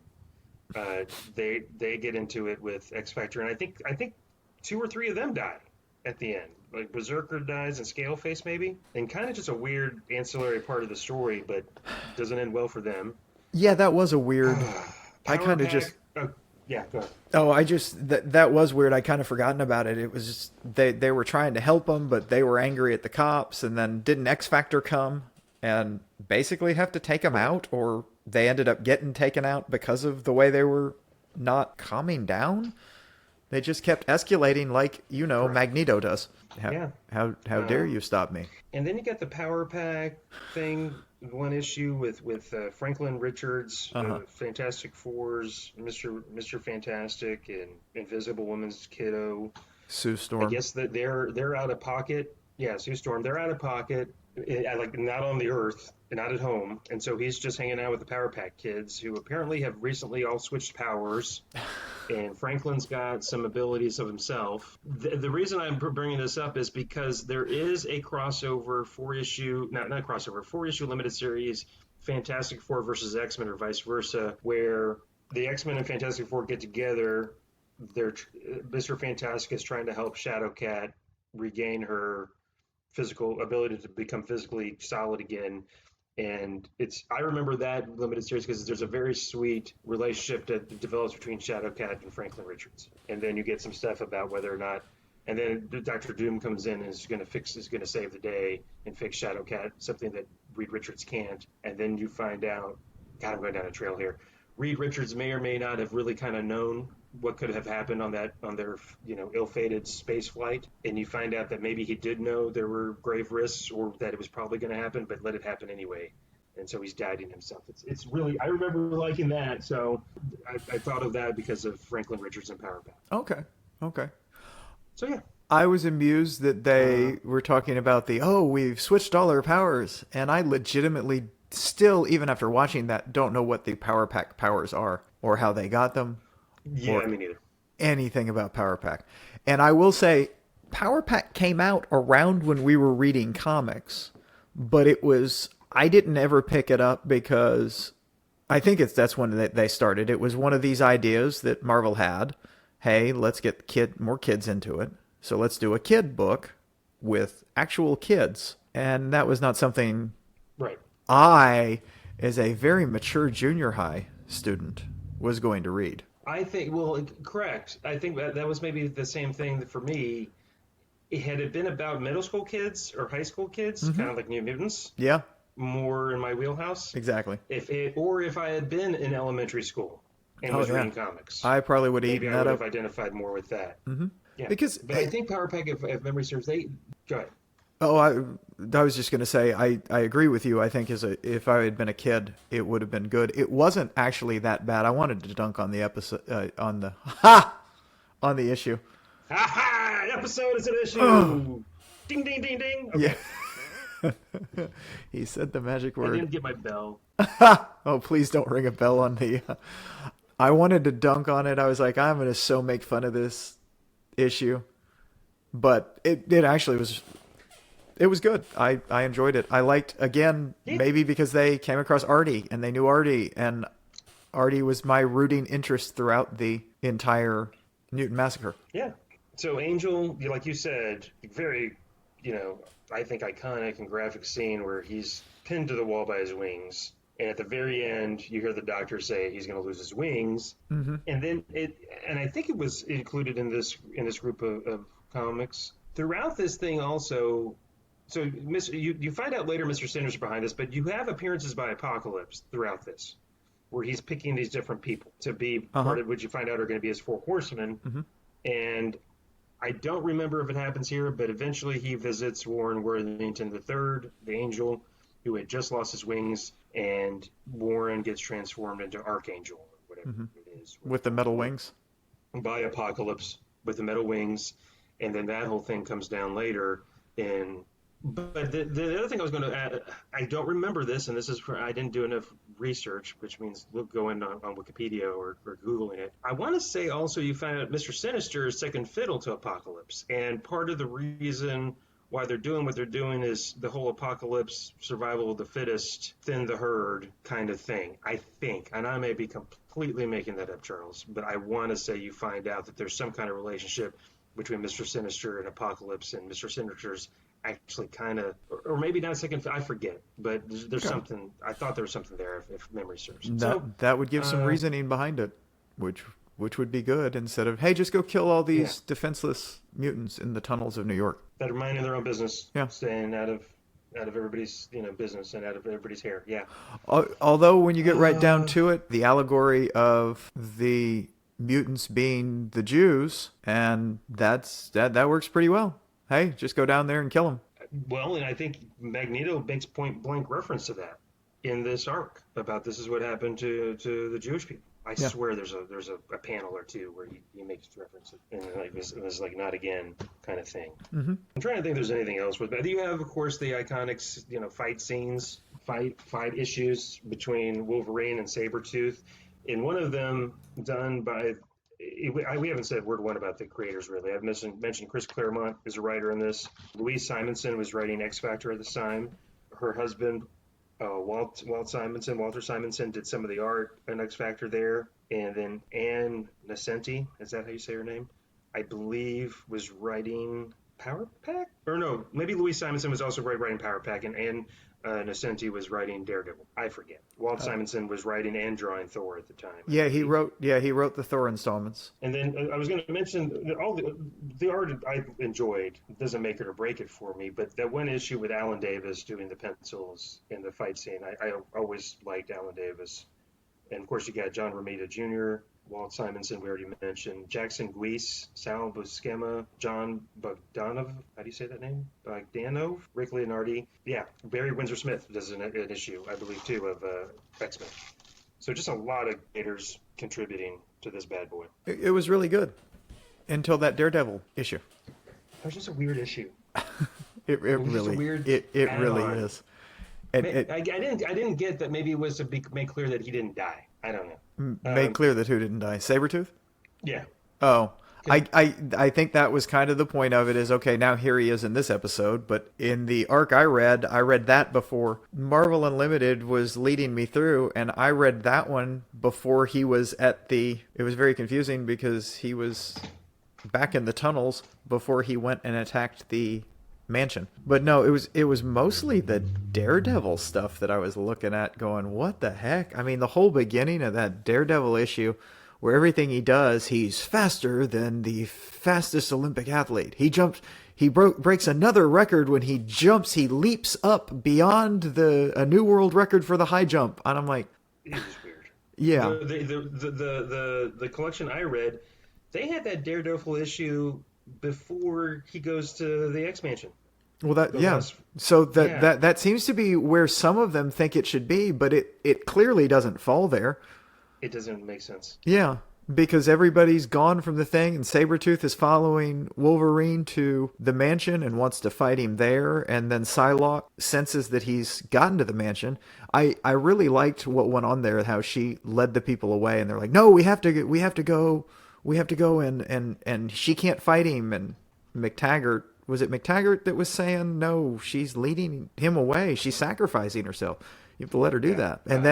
They get into it with X Factor, and I think 2 or 3 of them die at the end. Like Berserker dies and Scaleface maybe, and kind of just a weird ancillary part of the story, but doesn't end well for them. Yeah, that was a weird. I kind of just. Yeah, go ahead. Oh, I just that was weird. I kind of forgotten about it. It was just they were trying to help them, but they were angry at the cops, and then didn't X Factor come and basically have to take them out, or they ended up getting taken out because of the way they were not calming down. They just kept escalating like Magneto does. How dare you stop me? And then you got the Power Pack thing. One issue with Franklin Richards, Fantastic Fours, Mr. Fantastic, and Invisible Woman's kiddo. Sue Storm. I guess that they're out of pocket. Yeah, Sue Storm. They're out of pocket, like not on the Earth, not at home, and so he's just hanging out with the Power Pack kids, who apparently have recently all switched powers. And Franklin's got some abilities of himself. The reason I'm bringing this up is because there is a crossover 4-issue limited series, Fantastic Four versus X-Men or vice versa, where the X-Men and Fantastic Four get together. Mr. Fantastic is trying to help Shadowcat regain her physical ability to become physically solid again. And I remember that limited series because there's a very sweet relationship that develops between Shadowcat and Franklin Richards. And then you get some stuff about whether or not, and then Dr. Doom comes in and is going to save the day and fix Shadowcat, something that Reed Richards can't. And then you find out, God, I'm going down a trail here. Reed Richards may or may not have really kind of known what could have happened on their ill-fated space flight, and you find out that maybe he did know there were grave risks or that it was probably going to happen, but let it happen anyway, and so he's guiding himself. It's really, I remember liking that, so I thought of that because of Franklin Richards and Power Pack. Okay. So yeah, I was amused that they were talking about we've switched all our powers, and I legitimately still, even after watching that, don't know what the Power Pack powers are or how they got them. Yeah, me neither. Anything about Power Pack. And I will say, Power Pack came out around when we were reading comics, but I didn't ever pick it up because I think that's when they started. It was one of these ideas that Marvel had. Hey, let's get more kids into it. So let's do a kid book with actual kids. And that was not something I, as a very mature junior high student, was going to read. I think, well, correct. I think that was maybe the same thing for me. Had it been about middle school kids or high school kids, kind of like New Mutants, more in my wheelhouse. Exactly. If I had been in elementary school and was reading comics, I probably would have eaten that up. Maybe I would have identified more with that. Mm-hmm. Yeah. But I think Power Pack, if memory serves, go ahead. Oh, I was just going to say, I agree with you. I think if I had been a kid, it would have been good. It wasn't actually that bad. I wanted to dunk on the episode, on the issue. Episode is an issue. Ding, ding, ding, ding. Okay. Yeah. He said the magic word. I didn't get my bell. Oh, please don't ring a bell on the... I wanted to dunk on it. I was like, I'm going to make fun of this issue. But it actually was... It was good. I enjoyed it. I liked, again, maybe because they came across Artie and they knew Artie, and Artie was my rooting interest throughout the entire Mutant Massacre. Yeah. So Angel, like you said, very, I think iconic and graphic scene where he's pinned to the wall by his wings. And at the very end, you hear the doctor say he's going to lose his wings. Mm-hmm. And then and I think it was included in this group of comics. Throughout this thing also... So you find out later Mr. Sanders is behind this, but you have appearances by Apocalypse throughout this, where he's picking these different people to be part of what you find out are going to be his 4 horsemen. Mm-hmm. And I don't remember if it happens here, but eventually he visits Warren Worthington III, the Angel, who had just lost his wings, and Warren gets transformed into Archangel, or whatever it is. With the metal wings? By Apocalypse, with the metal wings, and then that whole thing comes down later. But the other thing I was going to add, I don't remember this, and this is I didn't do enough research, which means going on Wikipedia or Googling it. I want to say also you found out Mr. Sinister is second fiddle to Apocalypse, and part of the reason why they're doing what they're doing is the whole Apocalypse, survival of the fittest, thin the herd kind of thing, I think. And I may be completely making that up, Charles, but I want to say you find out that there's some kind of relationship between Mr. Sinister and Apocalypse, and Mr. Sinister's actually kind of, or maybe not second, I forget, but there's something, I thought there was something there if memory serves. That would give some reasoning behind it, which would be good, instead of, hey, just go kill all these defenseless mutants in the tunnels of New York. That are minding their own business, yeah, staying out of everybody's business and out of everybody's hair. Yeah. Although when you get right down to it, the allegory of the mutants being the Jews, and that works pretty well. Hey, just go down there and kill them. Well, and I think Magneto makes point blank reference to that in this arc about this is what happened to the Jewish people. I swear there's a panel or two where he makes reference and like this like not again kind of thing. Mm-hmm. I'm trying to think if there's anything else with that. You have, of course, the iconic fight scenes, fight issues between Wolverine and Sabretooth. In one of them done by, we haven't said word one about the creators really. I've mentioned Chris Claremont is a writer in this. Louise Simonson was writing X Factor at the time. Her husband, Walter Simonson did some of the art in X Factor there. And then Ann Nesenti, is that how you say her name? I believe was writing Power Pack? Or no, maybe Louise Simonson was also writing Power Pack, and Ann Nesenti was writing Daredevil. I forget. Walt Simonson was writing and drawing Thor at the time. Yeah, he wrote the Thor installments. And then I was going to mention all the art I enjoyed. It doesn't make it or break it for me, but that one issue with Alan Davis doing the pencils in the fight scene, I always liked Alan Davis. And of course you got John Romita Jr., Walt Simonson, we already mentioned, Jackson Guise, Sal Buscema, John Bogdanov, how do you say that name? Bogdanov, Rick Leonardi. Yeah, Barry Windsor-Smith does an issue, I believe, too, of X-Men. So just a lot of creators contributing to this bad boy. It was really good until that Daredevil issue. It was just a weird issue. It really is. I didn't get that. Maybe it was to make clear that he didn't die. I don't know. Made clear that who didn't die? Sabretooth? Yeah. Oh, I think that was kind of the point of it is, okay, now here he is in this episode, but in the arc I read that before Marvel Unlimited was leading me through, and I read that one before he was it was very confusing because he was back in the tunnels before he went and attacked the mansion. But no, it was mostly the Daredevil stuff that I was looking at going, what the heck? I mean, the whole beginning of that Daredevil issue where everything he does, he's faster than the fastest Olympic athlete. He breaks another record when he jumps, he leaps up beyond a new world record for the high jump. And I'm like, it was weird. Yeah. The collection I read, they had that Daredevil issue before he goes to the X-Mansion. Well, that seems to be where some of them think it should be, but it clearly doesn't fall there. It doesn't make sense. Yeah, because everybody's gone from the thing, and Sabretooth is following Wolverine to the mansion and wants to fight him there, and then Psylocke senses that he's gotten to the mansion. I really liked what went on there, how she led the people away, and they're like, no, we have to go, and she can't fight him, and McTaggart, was it McTaggart that was saying, no, she's leading him away, she's sacrificing herself, you have to let her do that, and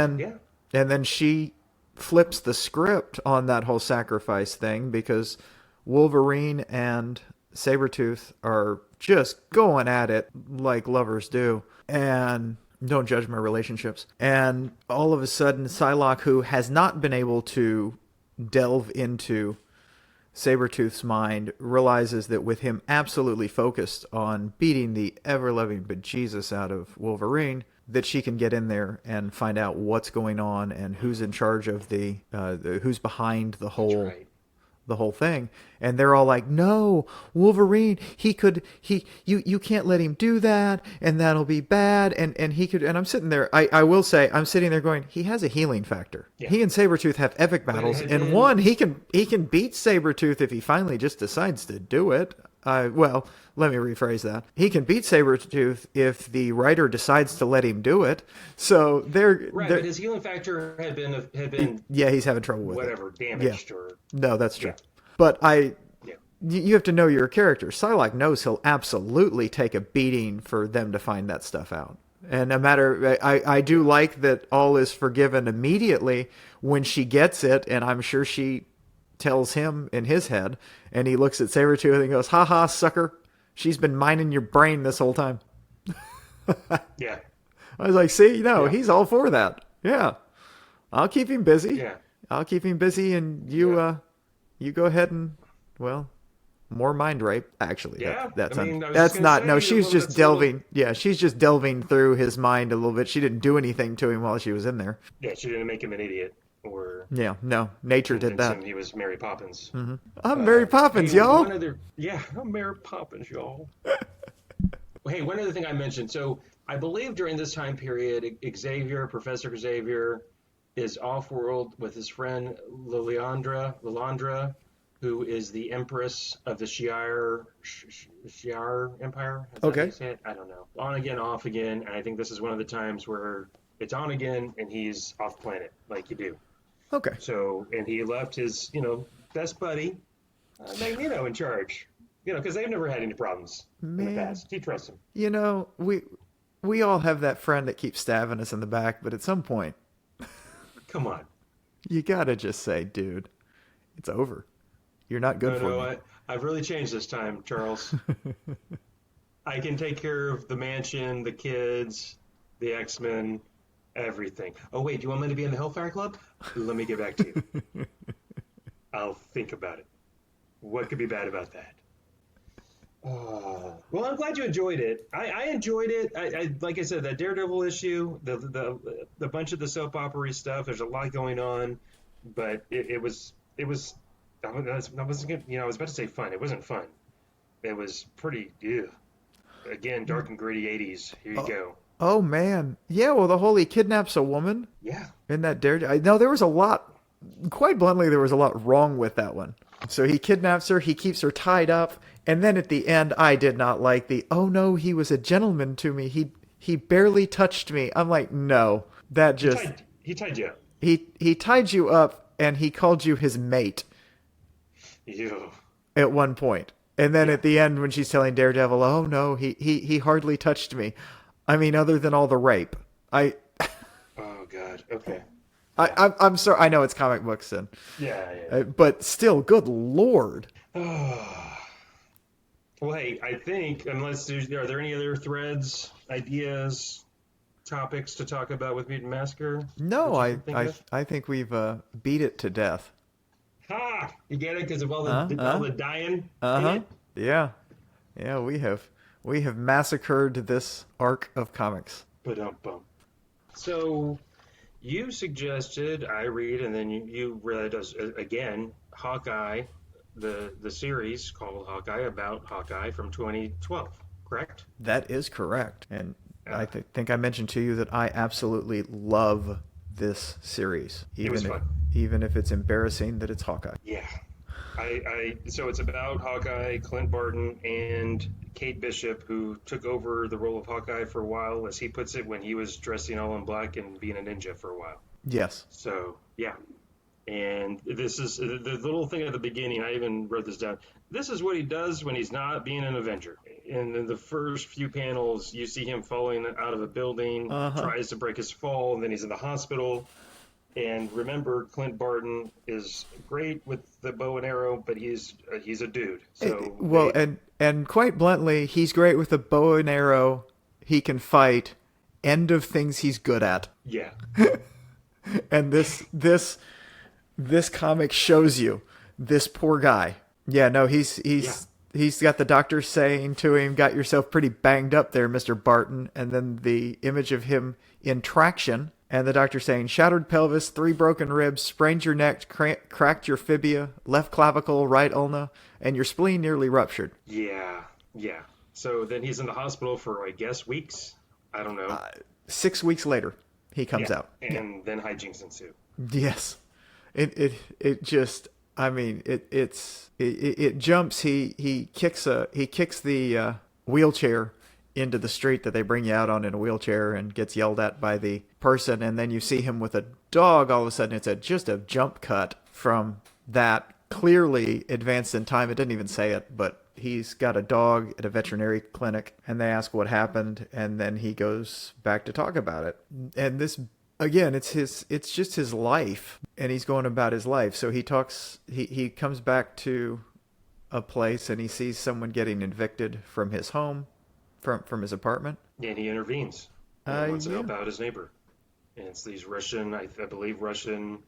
then she flips the script on that whole sacrifice thing because Wolverine and Sabretooth are just going at it like lovers do. And don't judge my relationships. And all of a sudden, Psylocke, who has not been able to delve into Sabretooth's mind, realizes that with him absolutely focused on beating the ever-loving bejesus out of Wolverine, that she can get in there and find out what's going on and who's in charge of who's behind the whole the whole thing. And they're all like, no, Wolverine, you can't let him do that, and that'll be bad. And he could, and I'm sitting there, I will say, I'm sitting there going, he has a healing factor. Yeah. He and Sabretooth have epic battles. And one, he can beat Sabretooth if he finally just decides to do it. Well, let me rephrase that. He can beat Sabretooth if the writer decides to let him do it. So but his healing factor had been yeah, he's having trouble with whatever, damaged or... No, that's true. Yeah. But you have to know your character. Psylocke knows he'll absolutely take a beating for them to find that stuff out. And no matter, I do like that all is forgiven immediately when she gets it, and I'm sure she tells him in his head, and he looks at Sabretooth and goes, ha ha, sucker, she's been mining your brain this whole time. Yeah. I was like, see, he's all for that. Yeah. I'll keep him busy. Yeah. I'll keep him busy, and you go ahead and, well, more mind rape. Actually, yeah. That's not. No, she's just delving. Yeah, she's just delving through his mind a little bit. She didn't do anything to him while she was in there. Yeah, she didn't make him an idiot. No, nature did that. He was Mary Poppins. Mm-hmm. I'm Mary Poppins, y'all. I'm Mary Poppins, y'all. Hey, one other thing I mentioned. So I believe during this time period, Professor Xavier, is off-world with his friend Lilandra, who is the Empress of the Shi'ar Empire. Okay. I don't know. On again, off again, and I think this is one of the times where it's on again, and he's off planet, like you do. Okay. So, and he left his, best buddy, Magneto, in charge. Because they've never had any problems in the past. He trusts him. We all have that friend that keeps stabbing us in the back, but at some point, come on, you gotta just say, dude, it's over. You're not good for me. I've really changed this time, Charles. I can take care of the mansion, the kids, the X-Men, everything. Oh, wait, do you want me to be in the Hellfire Club? Let me get back to you. I'll think about it. What could be bad about that? Well, I'm glad you enjoyed it. I enjoyed it. I like I said, that Daredevil issue, the bunch of the soap opera stuff. There's a lot going on, but it was. I wasn't I was about to say fun. It wasn't fun. It was pretty. Ew. Again, dark and gritty 80s. Here you go. Oh man, yeah. Well, the whole he kidnaps a woman. Yeah. In that Daredevil. No, there was a lot. Quite bluntly, there was a lot wrong with that one. So he kidnaps her, he keeps her tied up, and then at the end, I did not like oh no, he was a gentleman to me. He barely touched me. I'm like, no, that just... He tied you up. He tied you up, and he called you his mate. Ew. At one point. And then at the end, when she's telling Daredevil, oh no, he hardly touched me. I mean, other than all the rape. Oh God, okay. I'm sorry. I know it's comic books, and but still, good Lord. Well, hey, I think unless are there any other threads, ideas, topics to talk about with Mutant Massacre? No, I think we've beat it to death. Ha! You get it because of all the dying. Yeah. We have massacred this arc of comics. Ba-dum-bum. So. You suggested I read, and then you read again Hawkeye, the series called Hawkeye about Hawkeye from 2012, correct? That is correct, and I think I mentioned to you that I absolutely love this series, even if it's embarrassing that it's Hawkeye. Yeah, so it's about Hawkeye, Clint Barton, and Kate Bishop, who took over the role of Hawkeye for a while, as he puts it, when he was dressing all in black and being a ninja for a while. Yes. So, yeah. And this is the little thing at the beginning. I even wrote this down. This is what he does when he's not being an Avenger. And in the first few panels, you see him falling out of a building, tries to break his fall, and then he's in the hospital. And remember, Clint Barton is great with the bow and arrow, but he's a dude. So and quite bluntly, he's great with the bow and arrow. He can fight. End of things he's good at. Yeah. And this comic shows you this poor guy. Yeah, no, he's got the doctor saying to him, "Got yourself pretty banged up there, Mr. Barton." And then the image of him in traction. And the doctor saying, shattered pelvis, 3 broken ribs, sprained your neck, cracked your fibia, left clavicle, right ulna, and your spleen nearly ruptured. Yeah, yeah. So then he's in the hospital for, I guess, weeks. I don't know. 6 weeks later, he comes Yeah, out. and then hijinks ensue. Yes. It just, I mean, it jumps. He kicks the wheelchair into the street that they bring you out on in a wheelchair and gets yelled at by the person. And then you see him with a dog. All of a sudden, it's just a jump cut from that, clearly advanced in time. It didn't even say it, but he's got a dog at a veterinary clinic, and they ask what happened, and then he goes back to talk about it. And this, again, it's just his life, and he's going about his life. So he comes back to a place, and he sees someone getting evicted from his home, from his apartment. And he intervenes. He wants to help out his neighbor. And it's these Russian, I believe, Russian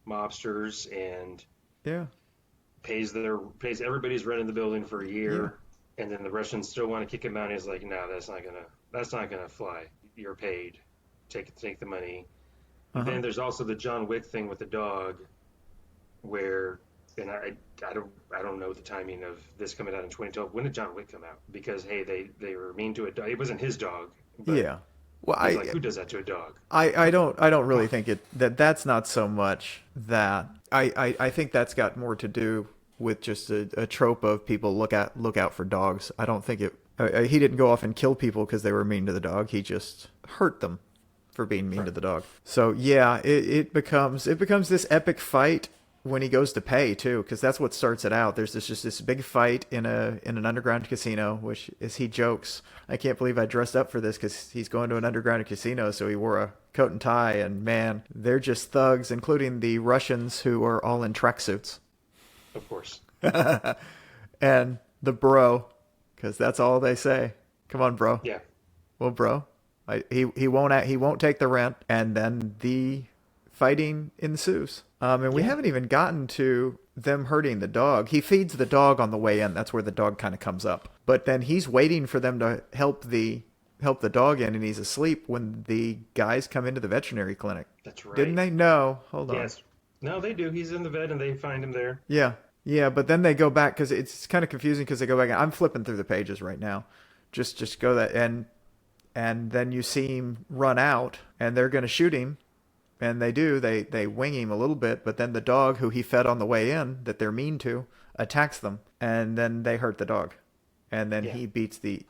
mobsters, and Yeah. pays everybody's rent in the building for a year, and then the Russians still want to kick him out. And he's like, no, that's not gonna fly. You're paid. Take the money. Then there's also the John Wick thing with the dog, where, and I don't know the timing of this coming out in 2012. When did John Wick come out? Because hey, they were mean to a dog. It wasn't his dog. But Yeah. Well, who does that to a dog? I don't really think that's not so much that. I think that's got more to do with just a trope of people look out for dogs. I don't think he didn't go off and kill people because they were mean to the dog. He just hurt them for being mean to the dog. So yeah, it becomes this epic fight when he goes to pay too, because that's what starts it out. There's this big fight in an underground casino, which is, he jokes, I can't believe I dressed up for this, because he's going to an underground casino, so he wore a coat and tie, and man, they're just thugs, including the Russians, who are all in tracksuits. Of course. And the bro, because that's all they say. Come on, bro. Yeah. Well, bro, he won't take the rent, and then the fighting ensues. And we haven't even gotten to them hurting the dog. He feeds the dog on the way in. That's where the dog kind of comes up. But then he's waiting for them to help the dog in, and he's asleep when the guys come into the veterinary clinic. That's right. Didn't they? No. Hold on. Yes. No, they do. He's in the vet, and they find him there. Yeah. Yeah, but then they go back, because it's kind of confusing, because they go back. And I'm flipping through the pages right now. Just go that, and then you see him run out, and they're going to shoot him. And they do. They wing him a little bit, but then the dog, who he fed on the way in, that they're mean to, attacks them, and then they hurt the dog, and then he beats the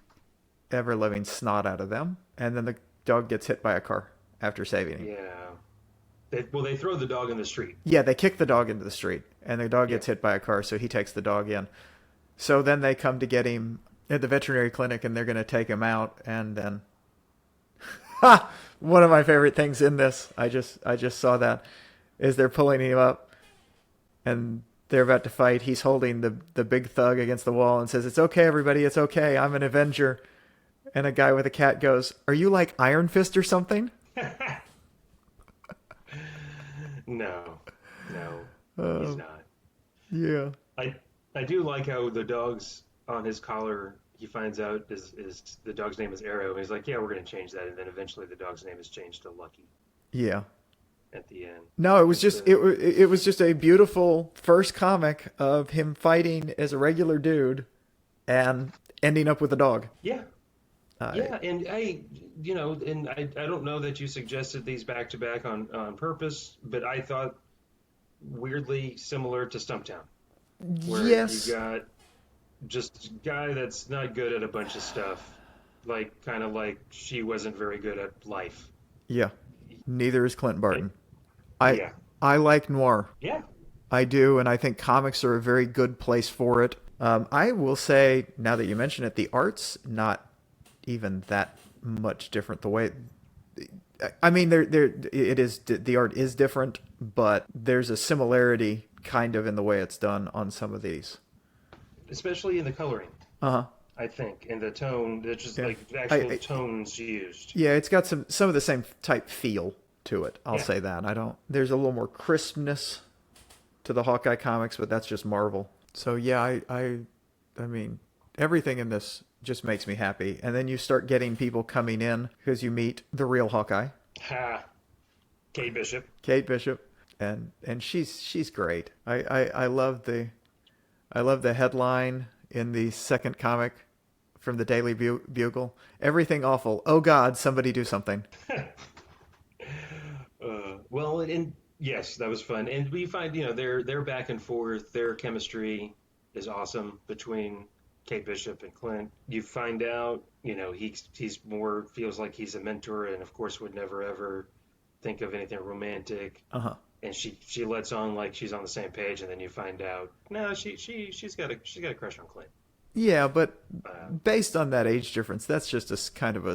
ever-living snot out of them, and then the dog gets hit by a car after saving him. Yeah. They throw the dog in the street. Yeah, they kick the dog into the street, and the dog gets hit by a car, so he takes the dog in. So then they come to get him at the veterinary clinic, and they're going to take him out, and then... One of my favorite things in this, I just saw that, is they're pulling him up, and they're about to fight. He's holding the big thug against the wall and says, "It's okay, everybody, it's okay. I'm an Avenger." And a guy with a cat goes, "Are you like Iron Fist or something?" No, he's not. Yeah. I do like how the dog's on his collar. He finds out is the dog's name is Arrow, and he's like, "Yeah, we're going to change that." And then eventually the dog's name is changed to Lucky. Yeah. At the end. No, it was just it was just a beautiful first comic of him fighting as a regular dude and ending up with a dog. Yeah. Yeah, and I don't know that you suggested these back to back on purpose, but I thought weirdly similar to Stumptown, where you got just a guy that's not good at a bunch of stuff, kind of like she wasn't very good at life. Yeah, neither is Clint Barton. I like noir. Yeah, I do, and I think comics are a very good place for it. I will say, now that you mention it, the art's not even that much different. The way, I mean, the art is different, but there's a similarity kind of in the way it's done on some of these. Especially in the coloring. I think, and the tone, it's just like the actual tones used. Yeah, it's got some of the same type feel to it. I'll say that. There's a little more crispness to the Hawkeye comics, but that's just Marvel. So yeah, I mean, everything in this just makes me happy. And then you start getting people coming in because you meet the real Hawkeye. Ha. Kate Bishop. Kate Bishop, and she's great. I love the headline in the second comic from the Daily Bugle. Everything awful. Oh God, somebody do something. Well, and yes, that was fun. And we find, their back and forth, their chemistry is awesome between Kate Bishop and Clint. You find out, he's more feels like he's a mentor, and of course would never ever think of anything romantic. Uh-huh. And she lets on like she's on the same page, and then you find out no, she's got a crush on Clint. Yeah, but based on that age difference, that's just a kind of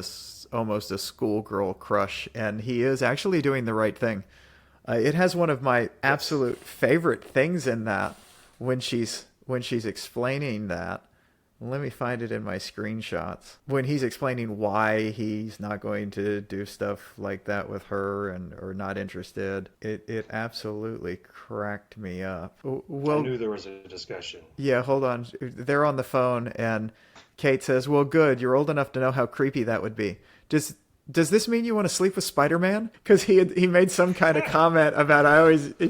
almost a schoolgirl crush, and he is actually doing the right thing. It has one of my absolute favorite things in that when she's explaining that. Let me find it in my screenshots. When he's explaining why he's not going to do stuff like that with her or not interested, it absolutely cracked me up. Well, I knew there was a discussion. Yeah, hold on. They're on the phone, and Kate says, "Well, good. You're old enough to know how creepy that would be. Does this mean you want to sleep with Spider-Man?" Because he made some kind of comment about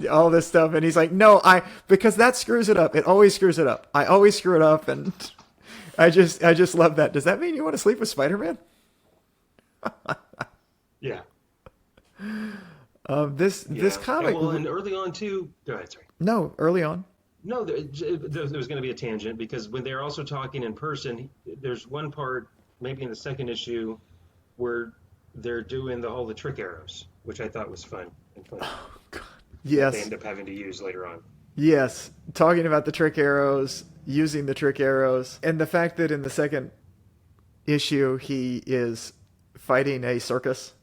all this stuff, and he's like, "No, because that screws it up. It always screws it up. I always screw it up, and I just love that. Does that mean you want to sleep with Spider-Man?" Yeah. This comic. And early on too. Go ahead, sorry. No, early on. No, there was going to be a tangent because when they're also talking in person, there's one part, maybe in the second issue, where they're doing the trick arrows, which I thought was fun and fun. Oh, God. Yes. They end up having to use later on. Yes, talking about the trick arrows, using the trick arrows, and the fact that in the second issue he is fighting a circus,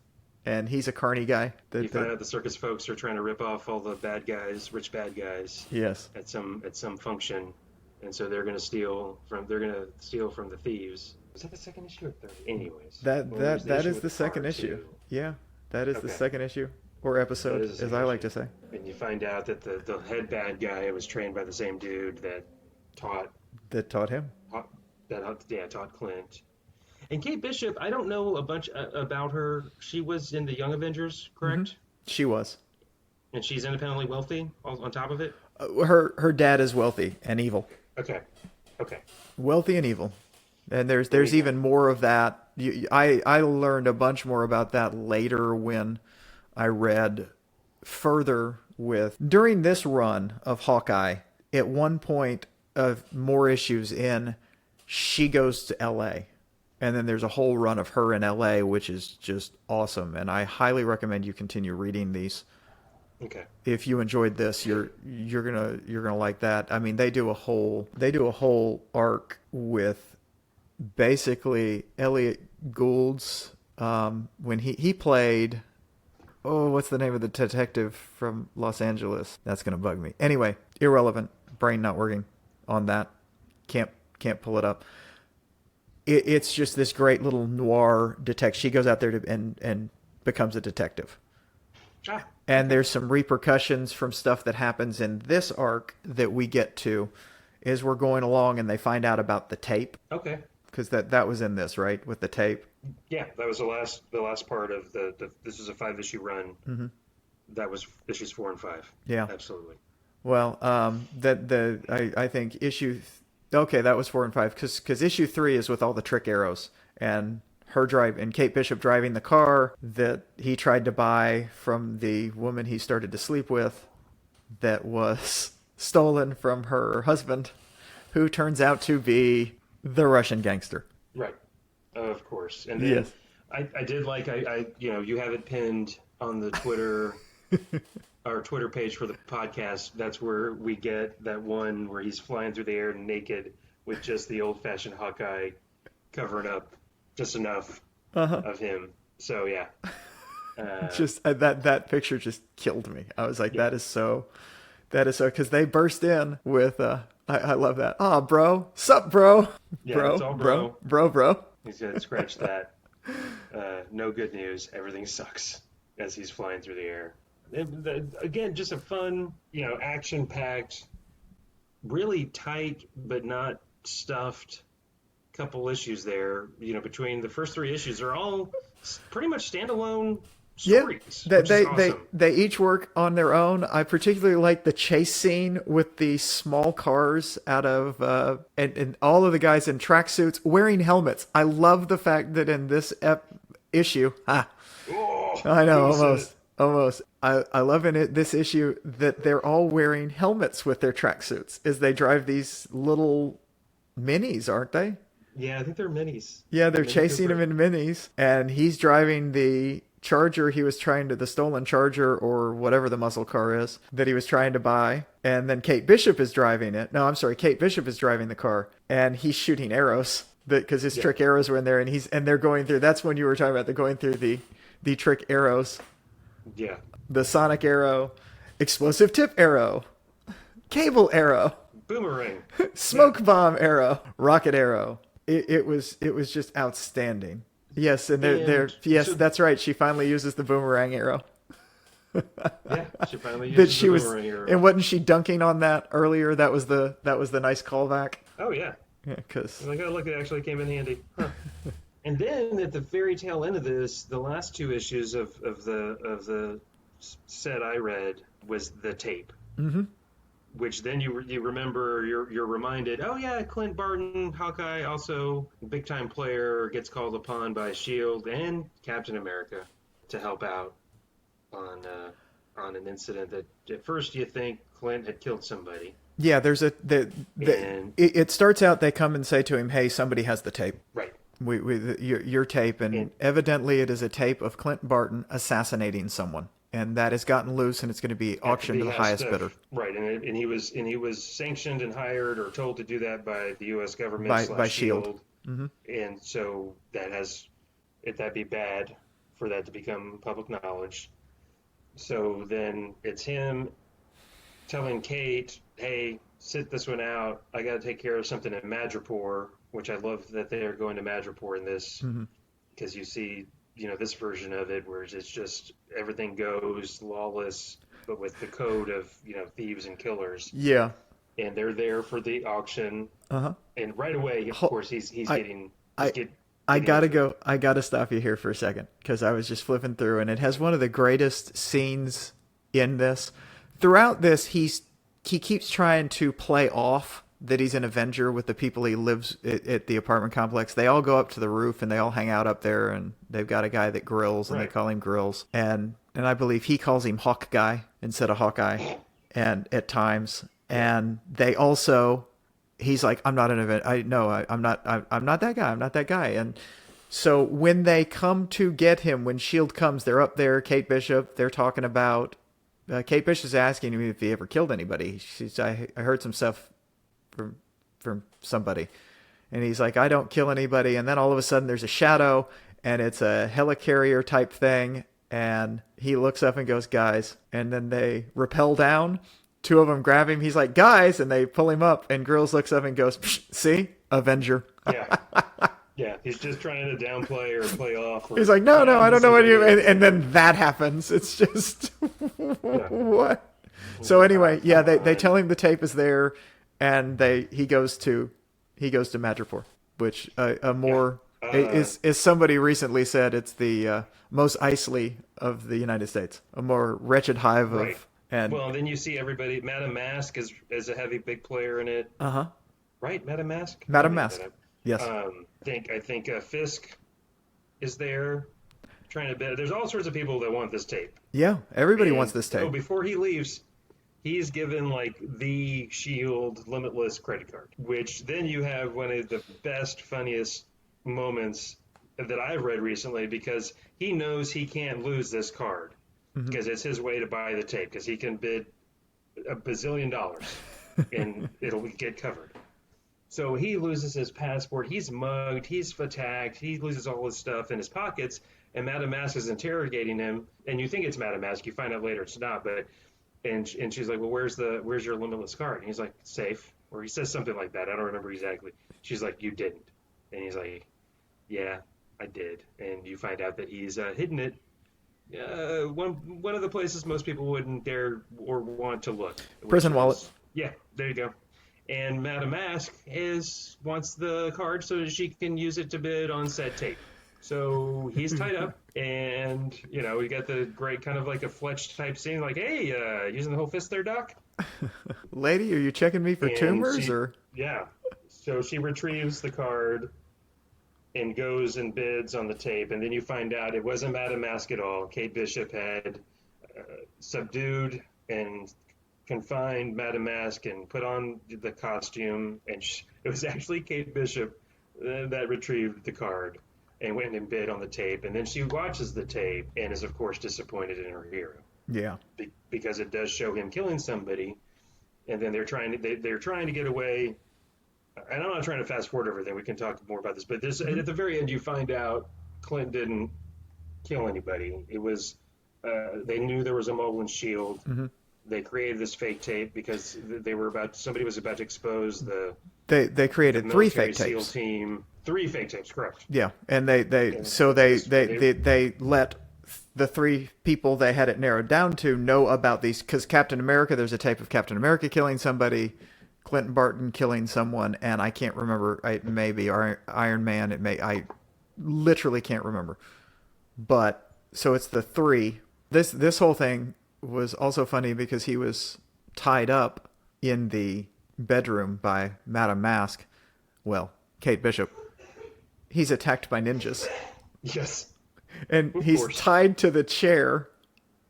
and he's a carny guy. You find out the circus folks are trying to rip off all the bad guys, rich bad guys. Yes. At some function, and so they're going to steal from the thieves. Was that the second issue or third? Anyways, that is the second issue. Yeah, that is the second issue. Or episode, as I like to say. And you find out that the head bad guy was trained by the same dude that taught him. Taught Clint. And Kate Bishop, I don't know a bunch about her. She was in the Young Avengers, correct? Mm-hmm. She was. And she's independently wealthy on top of it? Her dad is wealthy and evil. Okay. Wealthy and evil. And there's even more of that. I learned a bunch more about that later when I read further during this run of Hawkeye, at one point of more issues in, she goes to LA. And then there's a whole run of her in LA, which is just awesome. And I highly recommend you continue reading these. Okay. If you enjoyed this, you're gonna like that. I mean, they do a whole arc with basically Elliot Gould's when he played. Oh, what's the name of the detective from Los Angeles? That's going to bug me. Anyway, irrelevant. Brain not working on that. Can't pull it up. It's just this great little noir detective. She goes out there and becomes a detective. And there's some repercussions from stuff that happens in this arc that we get to as we're going along, and they find out about the tape. Okay. Because that was in this, right? With the tape. Yeah, that was the last part of this is a 5-issue run. Mm-hmm. That was issues 4 and 5. Yeah, absolutely. Well, I think issue. Okay, that was 4 and 5 because issue 3 is with all the trick arrows and Kate Bishop driving the car that he tried to buy from the woman he started to sleep with, that was stolen from her husband, who turns out to be the Russian gangster. Right. Of course. And then yes. I did like, you have it pinned on the Twitter, our Twitter page for the podcast. That's where we get that one where he's flying through the air naked with just the old fashioned Hawkeye covering up just enough of him. So yeah. Just that picture just killed me. I was like, yeah. That is so, because they burst in with, I love that. Ah, bro. Sup, bro? Yeah, bro, it's all bro. Bro. He's going to scratch that. No good news. Everything sucks as he's flying through the air. Again, just a fun, action-packed, really tight but not stuffed couple issues there. Between the first 3 issues, are all pretty much standalone Yeah, stories, they, which is they they awesome. they each work on their own. I particularly like the chase scene with the small cars out of and all of the guys in tracksuits wearing helmets. I love the fact that in this issue, Oh, I know, Boom said it. almost. I love in this issue that they're all wearing helmets with their tracksuits as they drive these little minis, aren't they? Yeah, I think they're minis. Yeah, they're Mini chasing him Cooper. in minis, and he's driving the Charger he was trying to, the stolen Charger or whatever the muscle car is that he was trying to buy. And then Kate Bishop is driving it. No, I'm sorry, Kate Bishop is driving the car, and he's shooting arrows because his Yeah, trick arrows were in there, and they're going through. That's when you were talking about they're going through the trick arrows, yeah. the sonic arrow, explosive tip arrow, cable arrow, Boomerang. Yeah, smoke bomb arrow, rocket arrow. It was just outstanding. Yes, and they're and yes, so that's right. She finally uses the boomerang arrow yeah, she finally that uses the she was, boomerang and hero. wasn't she dunking on that earlier? That was the nice callback. Oh yeah, Yeah, because I'm like, oh look, it actually came in handy. Huh. And then at the very tail end of this, the last two issues of the set I read was the tape, which then you remember you're reminded, oh yeah, Clint Barton, Hawkeye, also big time player, gets called upon by Shield and Captain America to help out on an incident that at first you think Clint had killed somebody, yeah, there's and it starts out they come and say to him, "Hey, somebody has the tape. right, Your tape," and and evidently it is a tape of Clint Barton assassinating someone, and that has gotten loose, and it's going to be at the auctioned to the behest highest bidder of right, and he was sanctioned and hired or told to do that by the U.S. government by slash Shield. Shield, and so that'd be bad for that to become public knowledge. So then it's him telling Kate, "Hey, sit this one out. I got to take care of something in Madripoor," which I love that they are going to Madripoor in this because you see, this version of it where it's just everything goes lawless, but with the code of, thieves and killers. Yeah. And they're there for the auction. Uh-huh. And right away, of course, he's I getting, I I getting gotta into it. go. I gotta stop you here for a second because I was just flipping through, and it has one of the greatest scenes in this. Throughout this, he keeps trying to play off that he's an Avenger with the people he lives at the apartment complex. They all go up to the roof and they all hang out up there, and they've got a guy that grills, and they Right. call him Grills, and I believe he calls him Hawk Guy instead of Hawkeye, and at times, and they also. He's like, I'm not an event. I'm not. I'm not that guy. I'm not that guy. And so when they come to get him, when Shield comes, they're up there. Kate Bishop. They're talking about. Kate Bishop's asking him if he ever killed anybody. I heard some stuff from somebody, and he's like, I don't kill anybody. And then all of a sudden, there's a shadow, and it's a helicarrier type thing. And he looks up and goes, guys. And then they rappel down. Two of them grab him. He's like, guys, and they pull him up. And Grills looks up and goes, see, Avenger. Yeah. Yeah. He's just trying to downplay or play off. Or, He's like, no, "Yeah, I I'm don't just know what an you. idiot." And then that happens. It's just Yeah. what. So anyway, yeah, Come they on. tell him the tape is there, and he goes to Madripoor, which a more is somebody recently said it's the most icy of the United States, a more wretched hive of Right. and Well, and then you see everybody. Madame Mask is a heavy big player in it, uh-huh. right? Madame Mask. Madam I made Mask. that up. Yes. I think Fisk is there trying to bid. There's all sorts of people that want this tape. Yeah, everybody And wants this so tape. before he leaves, he's given like the Shield Limitless credit card, which then you have one of the best, funniest moments that I've read recently because he knows he can't lose this card because it's his way to buy the tape because he can bid $1 bazillion and it'll get covered. So he loses his passport. He's mugged. He's attacked. He loses all his stuff in his pockets. And Madame Mask is interrogating him. And you think it's Madame Mask. You find out later it's not. But and she's like, well, where's your limitless card? And he's like, safe. Or he says something like that. I don't remember exactly. She's like, you didn't. And he's like, yeah, I did. And you find out that he's hidden it. One of the places most people wouldn't dare or want to look. Prison wallet. Yeah, there you go. And Madame Mask wants the card so that she can use it to bid on said tape. So he's tied up, and we got the great kind of like a Fletch type scene, like, "Hey, using the whole fist there, Doc." Lady, are you checking me for And tumors or? yeah, so she retrieves the card and goes and bids on the tape, and then you find out it wasn't Madame Mask at all. Kate Bishop had subdued and confined Madame Mask and put on the costume, and it was actually Kate Bishop that retrieved the card and went and bid on the tape, and then she watches the tape and is of course disappointed in her hero. Yeah. Because it does show him killing somebody, and then they're trying to get away. And I'm not trying to fast forward everything. We can talk more about this, but at the very end, you find out Clint didn't kill anybody. It was they knew there was a Moblin shield. Mm-hmm. They created this fake tape because somebody was about to expose the. They created the 3 fake SEAL tapes. Team. 3 fake tapes, correct? Yeah, and they let the 3 people they had it narrowed down to know about these, because Captain America, there's a tape of Captain America killing somebody, Clinton Barton killing someone, and I can't remember. It may be Iron Man. I literally can't remember. But so it's the 3. This whole thing was also funny because he was tied up in the bedroom by Madame Mask. Well, Kate Bishop. He's attacked by ninjas. Yes. And he's tied to the chair,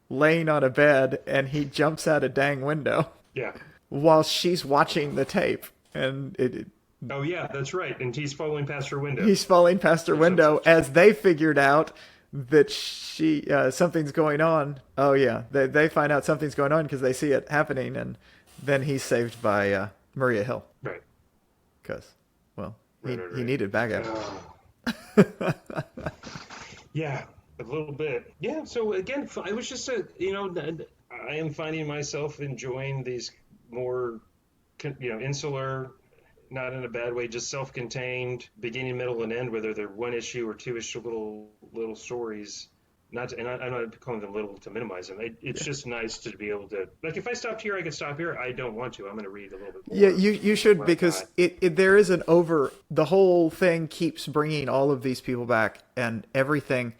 laying on a bed, and he jumps out a dang window. Yeah. While she's watching the tape. And oh, yeah, that's right. And he's falling past her window. He's falling past her window as they figured out that something's going on. Oh, yeah. They find out something's going on because they see it happening, and then he's saved by Maria Hill. Right. Because, well, right. He needed backup. Yeah, a little bit. Yeah, so again, I was just, I am finding myself enjoying these more, insular, not in a bad way, just self-contained, beginning, middle, and end, whether they're 1-issue or 2-issue little stories. I'm not calling them little to minimize them. It's just nice to be able to, like, if I stopped here, I could stop here. I don't want to. I'm going to read a little bit more. Yeah, you should, because there is the whole thing keeps bringing all of these people back, and everything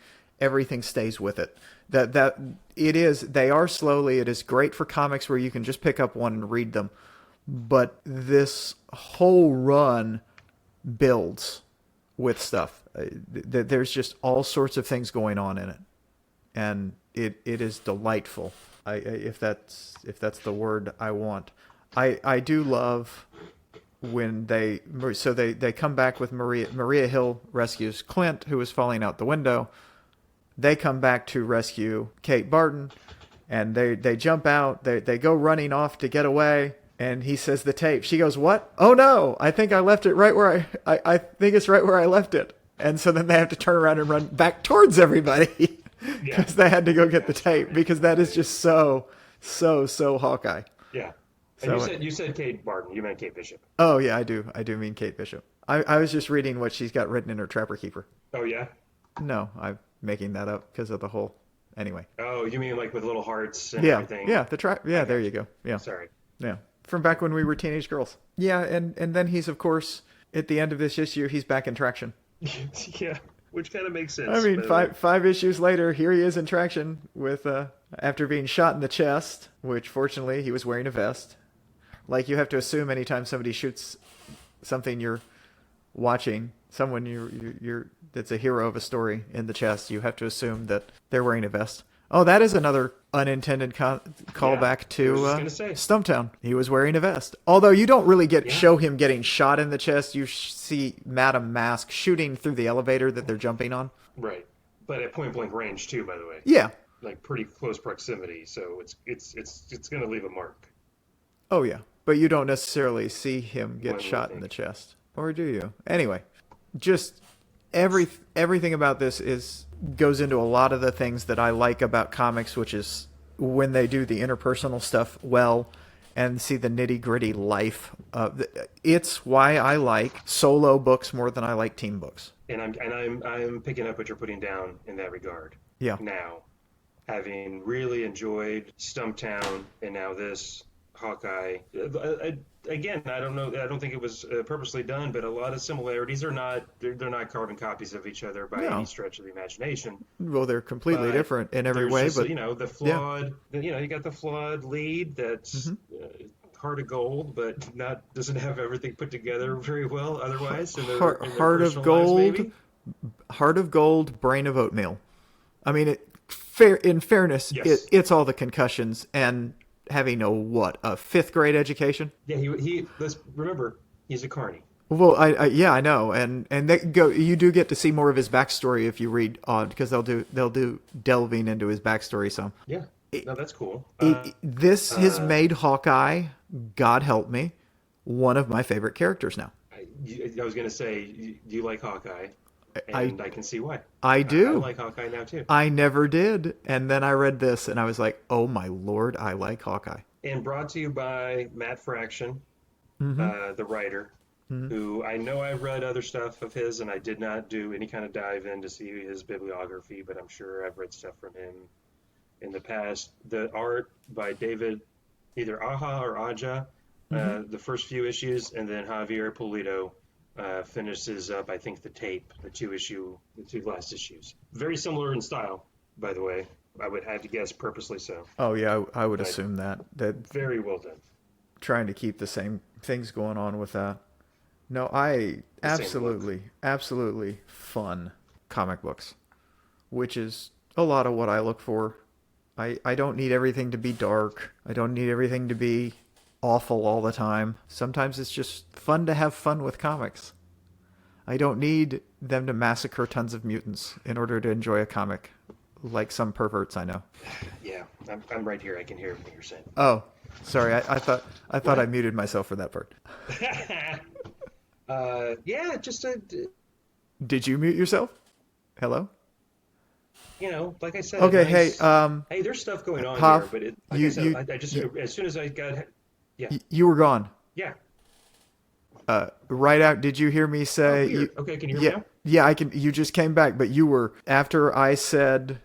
stays with it. They are slowly. It is great for comics where you can just pick up one and read them, but this whole run builds with stuff. There's just all sorts of things going on in it. And it is delightful. If that's the word I want. I do love when they come back with Maria Hill rescues Clint, who is falling out the window. They come back to rescue Kate Barton, and they jump out. They go running off to get away, and he says the tape. She goes, "What? Oh no! I think I left it right where I think it's right where I left it." And so then they have to turn around and run back towards everybody. Because they had to go get the tape, because that is just so Hawkeye. Yeah. And you said Kate Barton. You meant Kate Bishop. Oh, yeah, I do mean Kate Bishop. I was just reading what she's got written in her Trapper Keeper. Oh, yeah? No, I'm making that up because of the whole... Anyway. Oh, you mean like with little hearts and everything? Yeah, there you go. Yeah. Sorry. Yeah. From back when we were teenage girls. Yeah, and then he's, of course, at the end of this issue, he's back in Traction. Yeah. Which kind of makes sense. I mean, five issues later, here he is in Traction with after being shot in the chest, which fortunately he was wearing a vest. Like you have to assume anytime somebody shoots something you're watching, someone you're that's a hero of a story in the chest, you have to assume that they're wearing a vest. Oh, that is another unintended callback to Stumptown. He was wearing a vest. Although you don't really show him getting shot in the chest. You see Madame Mask shooting through the elevator that they're jumping on. Right. But at point blank range too, by the way. Yeah. Like pretty close proximity, so it's going to leave a mark. Oh yeah. But you don't necessarily see him get shot in the chest. Or do you? Anyway, just everything about this goes into a lot of the things that I like about comics, which is when they do the interpersonal stuff well and see the nitty-gritty life. It's why I like solo books more than I like team books. And I'm picking up what you're putting down in that regard. Yeah. Now, having really enjoyed Stumptown and now this Hawkeye, again, I don't know. I don't think it was purposely done, but a lot of similarities are not. They're not carbon copies of each other by any No. stretch of the imagination. Well, they're completely But different in every there's way, just but the yeah. flawed. You got the flawed lead that's Hmm. heart of gold, but not doesn't have everything put together very well otherwise in their Heart of personal lives, gold, maybe. heart of gold, brain of oatmeal. I mean, in fairness, Yes. it's all the concussions and having a fifth grade education. Yeah. He. Let's remember, he's a carny. Well, yeah, I know, and you do get to see more of his backstory if you read on, because they'll do delving into his backstory some. Yeah. No, that's cool. This has made Hawkeye, God help me, one of my favorite characters now. I was going to say, do you like Hawkeye? I And I can see why. I I do. like Hawkeye now too. I never did, and then I read this, and I was like, oh my lord, I like Hawkeye. And brought to you by Matt Fraction, Mm-hmm. the writer, who I know I've read other stuff of his, and I did not do any kind of dive in to see his bibliography, but I'm sure I've read stuff from him in the past. The art by David, either Aja or Aja, the first few issues, and then Javier Pulido finishes up, I think, the two last issues. Very similar in style, by the way. I would have to guess purposely so. Oh yeah, I would But assume that very well done. trying to keep the same things going on with that. No, I The same look. absolutely fun comic books, which is a lot of what I look for. I don't need everything to be dark. I don't need everything to be awful all the time. Sometimes it's just fun to have fun with comics. I don't need them to massacre tons of mutants in order to enjoy a comic, like some perverts I know. Yeah, I'm right here. I can hear everything you're saying. Oh, sorry. I thought I What? muted myself for that part. Yeah, just a, Did you mute yourself? Hello? like I said, a Okay, hey, nice. Hey, there's stuff going on here, Hoff, but like I you said, you I just you, as soon as I got, yeah, you were gone. yeah. Right out. Did you hear me Oh, say weird. Okay, can you hear me yeah, now? yeah, I can. You just came back, but you were after I said,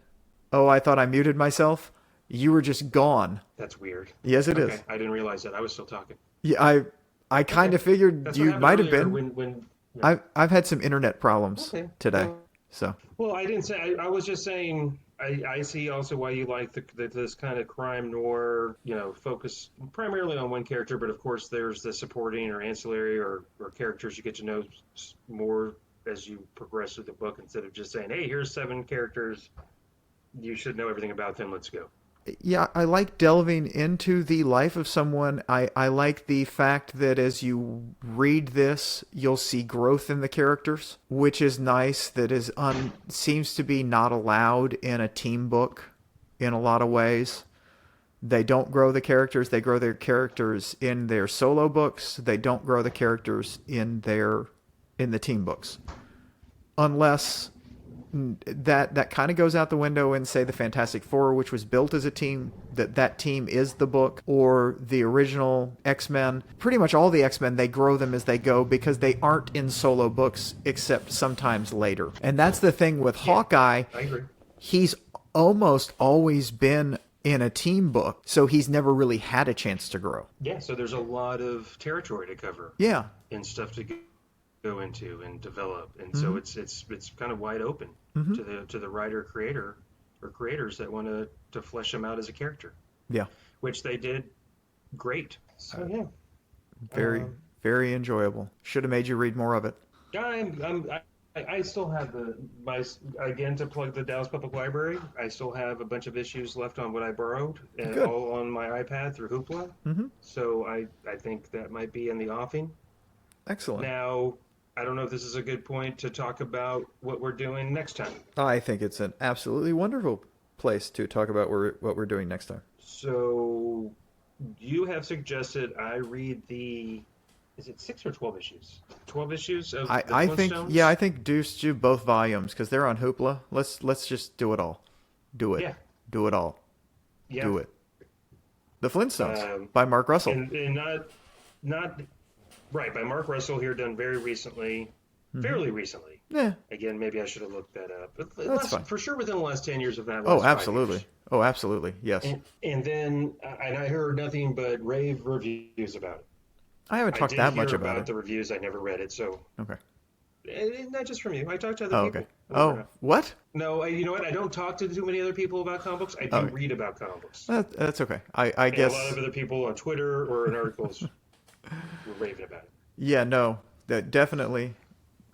"Oh, I thought I muted myself." You were just gone. That's weird. Yes, it Okay, is. I didn't realize that. I was still talking. Yeah, I kind Okay, of figured that's what you happened might have earlier been. when. Yeah. I've had some internet problems Okay. today, Well, so well, I didn't say. I was just saying. I see also why you like this kind of crime noir. Focus primarily on one character, but of course there's the supporting or ancillary or characters you get to know more as you progress through the book instead of just saying, "Hey, here's 7 characters. You should know everything about them. Let's go." yeah, I like delving into the life of someone. I like the fact that as you read this, you'll see growth in the characters, which is nice. That seems to be not allowed in a team book in a lot of ways. They don't grow the characters. They grow their characters in their solo books. They don't grow the characters in the team books. Unless that kind of goes out the window in, say, the Fantastic Four, which was built as a team, that team is the book, or the original X-Men. Pretty much all the X-Men, they grow them as they go because they aren't in solo books except sometimes later. And that's the thing with Yeah, Hawkeye. I agree. He's almost always been in a team book, so he's never really had a chance to grow. Yeah, so there's a lot of territory to cover Yeah. and stuff to go into and develop, and so Mm-hmm. it's kind of wide open Mm-hmm. to the writer creator or creators that want to flesh him out as a character, Yeah. which they did great. So yeah, Very, um, very enjoyable. Should have made you read more of it. I still have my again to plug the Dallas Public Library. I still have a bunch of issues left on what I borrowed, and Good. all on my iPad through Hoopla. Mm-hmm. So I think that might be in the offing. Excellent. Now, I don't know if this is a good point to talk about what we're doing next time. I think it's an absolutely wonderful place to talk about what we're doing next time. So, you have suggested I read is it 6 or 12 issues? 12 issues of the I think Flintstones? I think do both volumes because they're on Hoopla. Let's just do it all. Do it. Yeah. Do it all. Yeah. Do it. The Flintstones Um, by Mark Russell. and not right by Mark Russell here, done very recently, fairly recently. Yeah. Again, maybe I should have looked that up. But That's fine. for sure within the last 10 years, if not Oh, last 5 absolutely. years. Oh, absolutely. Yes. And then and I heard nothing but rave reviews about it. I haven't I talked did that hear much about about it. the reviews. I never read it, so Okay. not just from you. I talked to other Oh, people. okay. Believe it or Oh, not. what? No, you know what? I don't talk to too many other people about comic books. I do Okay. read about comic books, That's okay. I and a lot of guess, other people on Twitter or in articles were raving about it. yeah, no, that definitely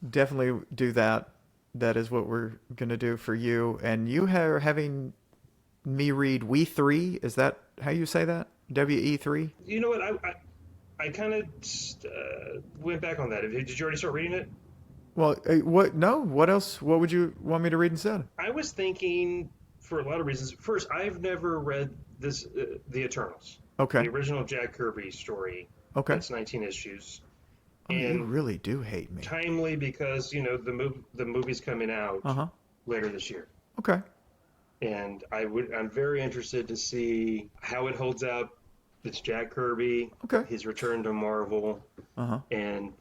do that. That is what we're going to do for you. And you are having me read We Three. Is that how you say that? WE3? You know what? I kind of went back on that. Did you already start reading it? Well, what? No. What else? What would you want me to read instead? I was thinking for a lot of reasons. First, I've never read this, The Eternals, Okay. the original Jack Kirby story. Okay. That's 19 issues, Oh, you and really do hate me. timely because the movie's coming out Uh-huh. later this year, Okay. and I'm very interested to see how it holds up. It's Jack Kirby, Okay. his return to Marvel, Uh-huh. and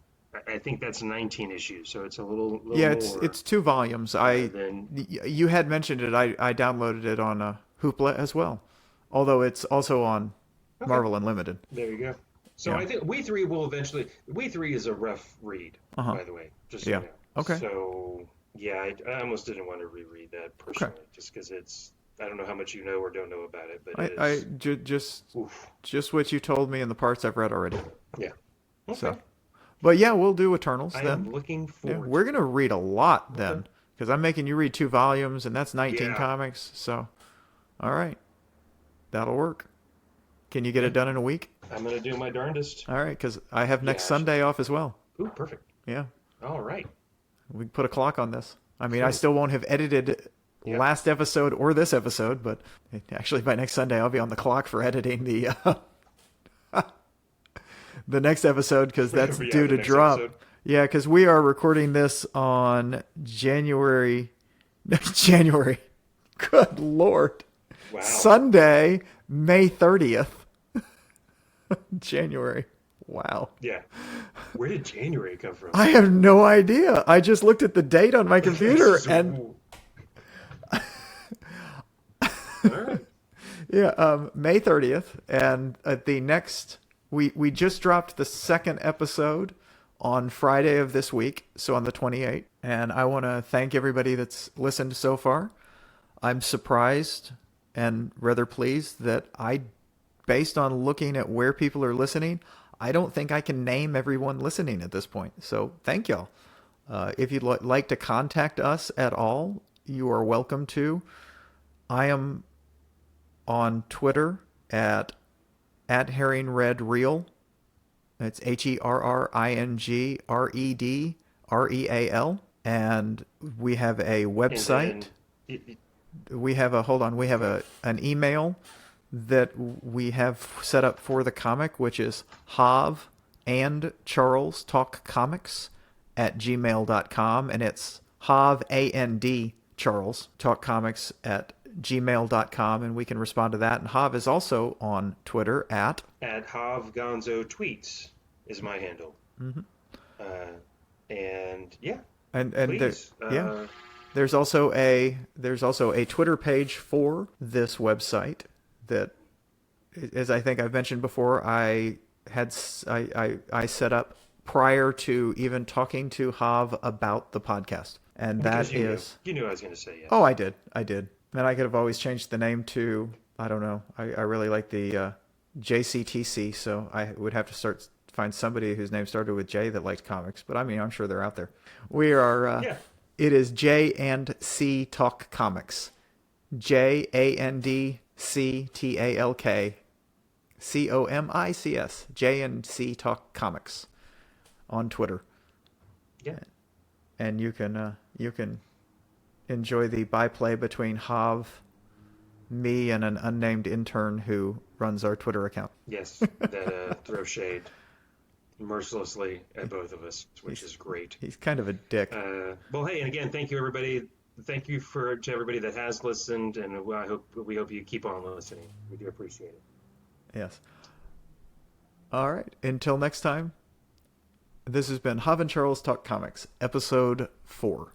I think that's 19 issues, so it's a little Yeah, more it's 2 volumes. than You had mentioned it. I downloaded it on Hoopla as well, although it's also on okay. Marvel Unlimited. There you go. So Yeah. I think We Three will eventually. We Three is a rough read, Uh-huh. by the way. Just so Yeah. you know. Okay. So yeah, I almost didn't want to reread that personally, just because it's. I don't know how much you know or don't know about it, but it I is. Oof. just what you told me in the parts I've read already. Yeah. Okay. So, but yeah, we'll do Eternals I then. am looking Yeah, forward. we're gonna read a lot Okay. then, because I'm making you read 2 volumes, and that's 19 Yeah. comics. So, all right, that'll work. Can you get it done in a week? I'm gonna do my darndest. All right, because I have next Yeah, Sunday off as well. Ooh, perfect. Yeah, All right. we can put a clock on this. I mean, I Sweet. still won't have edited Yep. last episode or this episode, but actually by next Sunday I'll be on the clock for editing the next episode, because that's Yeah, due the to next drop. episode. Yeah, because we are recording this on January. January. Good Lord. Wow. Sunday, May 30th. January. Wow. Yeah. Where did January come from? I have no idea. I just looked at the date on my computer and All right. yeah, May 30th, and the next we just dropped the second episode on Friday of this week, so on the 28th, and I want to thank everybody that's listened so far. I'm surprised and rather pleased that based on looking at where people are listening, I don't think I can name everyone listening at this point. So thank y'all. If you'd like to contact us at all, you are welcome to. I am on Twitter at HerringRedReal. It's HerringRedReal. And we have a website. We have an email that we have set up for the comic, which is Hav and Charles Talk Comics at gmail.com, and it's Hav and Charles Talk Comics at gmail.com, and we can respond to that. And Hav is also on Twitter at Hav Gonzo Tweets is my handle. Mm-hmm. And yeah, and please. there's also a Twitter page for this website that, as I think I've mentioned before, I set up prior to even talking to Hav about the podcast, and because that is you knew I was going to say yes. Oh, I did. And I could have always changed the name to, I don't know. I really like the JCTC, so I would have to find somebody whose name started with J that liked comics. But I mean, I'm sure they're out there. We are. It is J and C Talk Comics. JANDCTALK COMICS. J and C Talk Comics on Twitter. Yeah. And you can enjoy the byplay between Hav, me, and an unnamed intern who runs our Twitter account. Yes, that throw shade mercilessly at both of us, which is great. He's kind of a dick. Well, hey, and again, thank you, everybody. Thank you to everybody that has listened, and we hope you keep on listening. We do appreciate it. Yes. All right. Until next time, this has been Hav and Charles Talk Comics, Episode 4.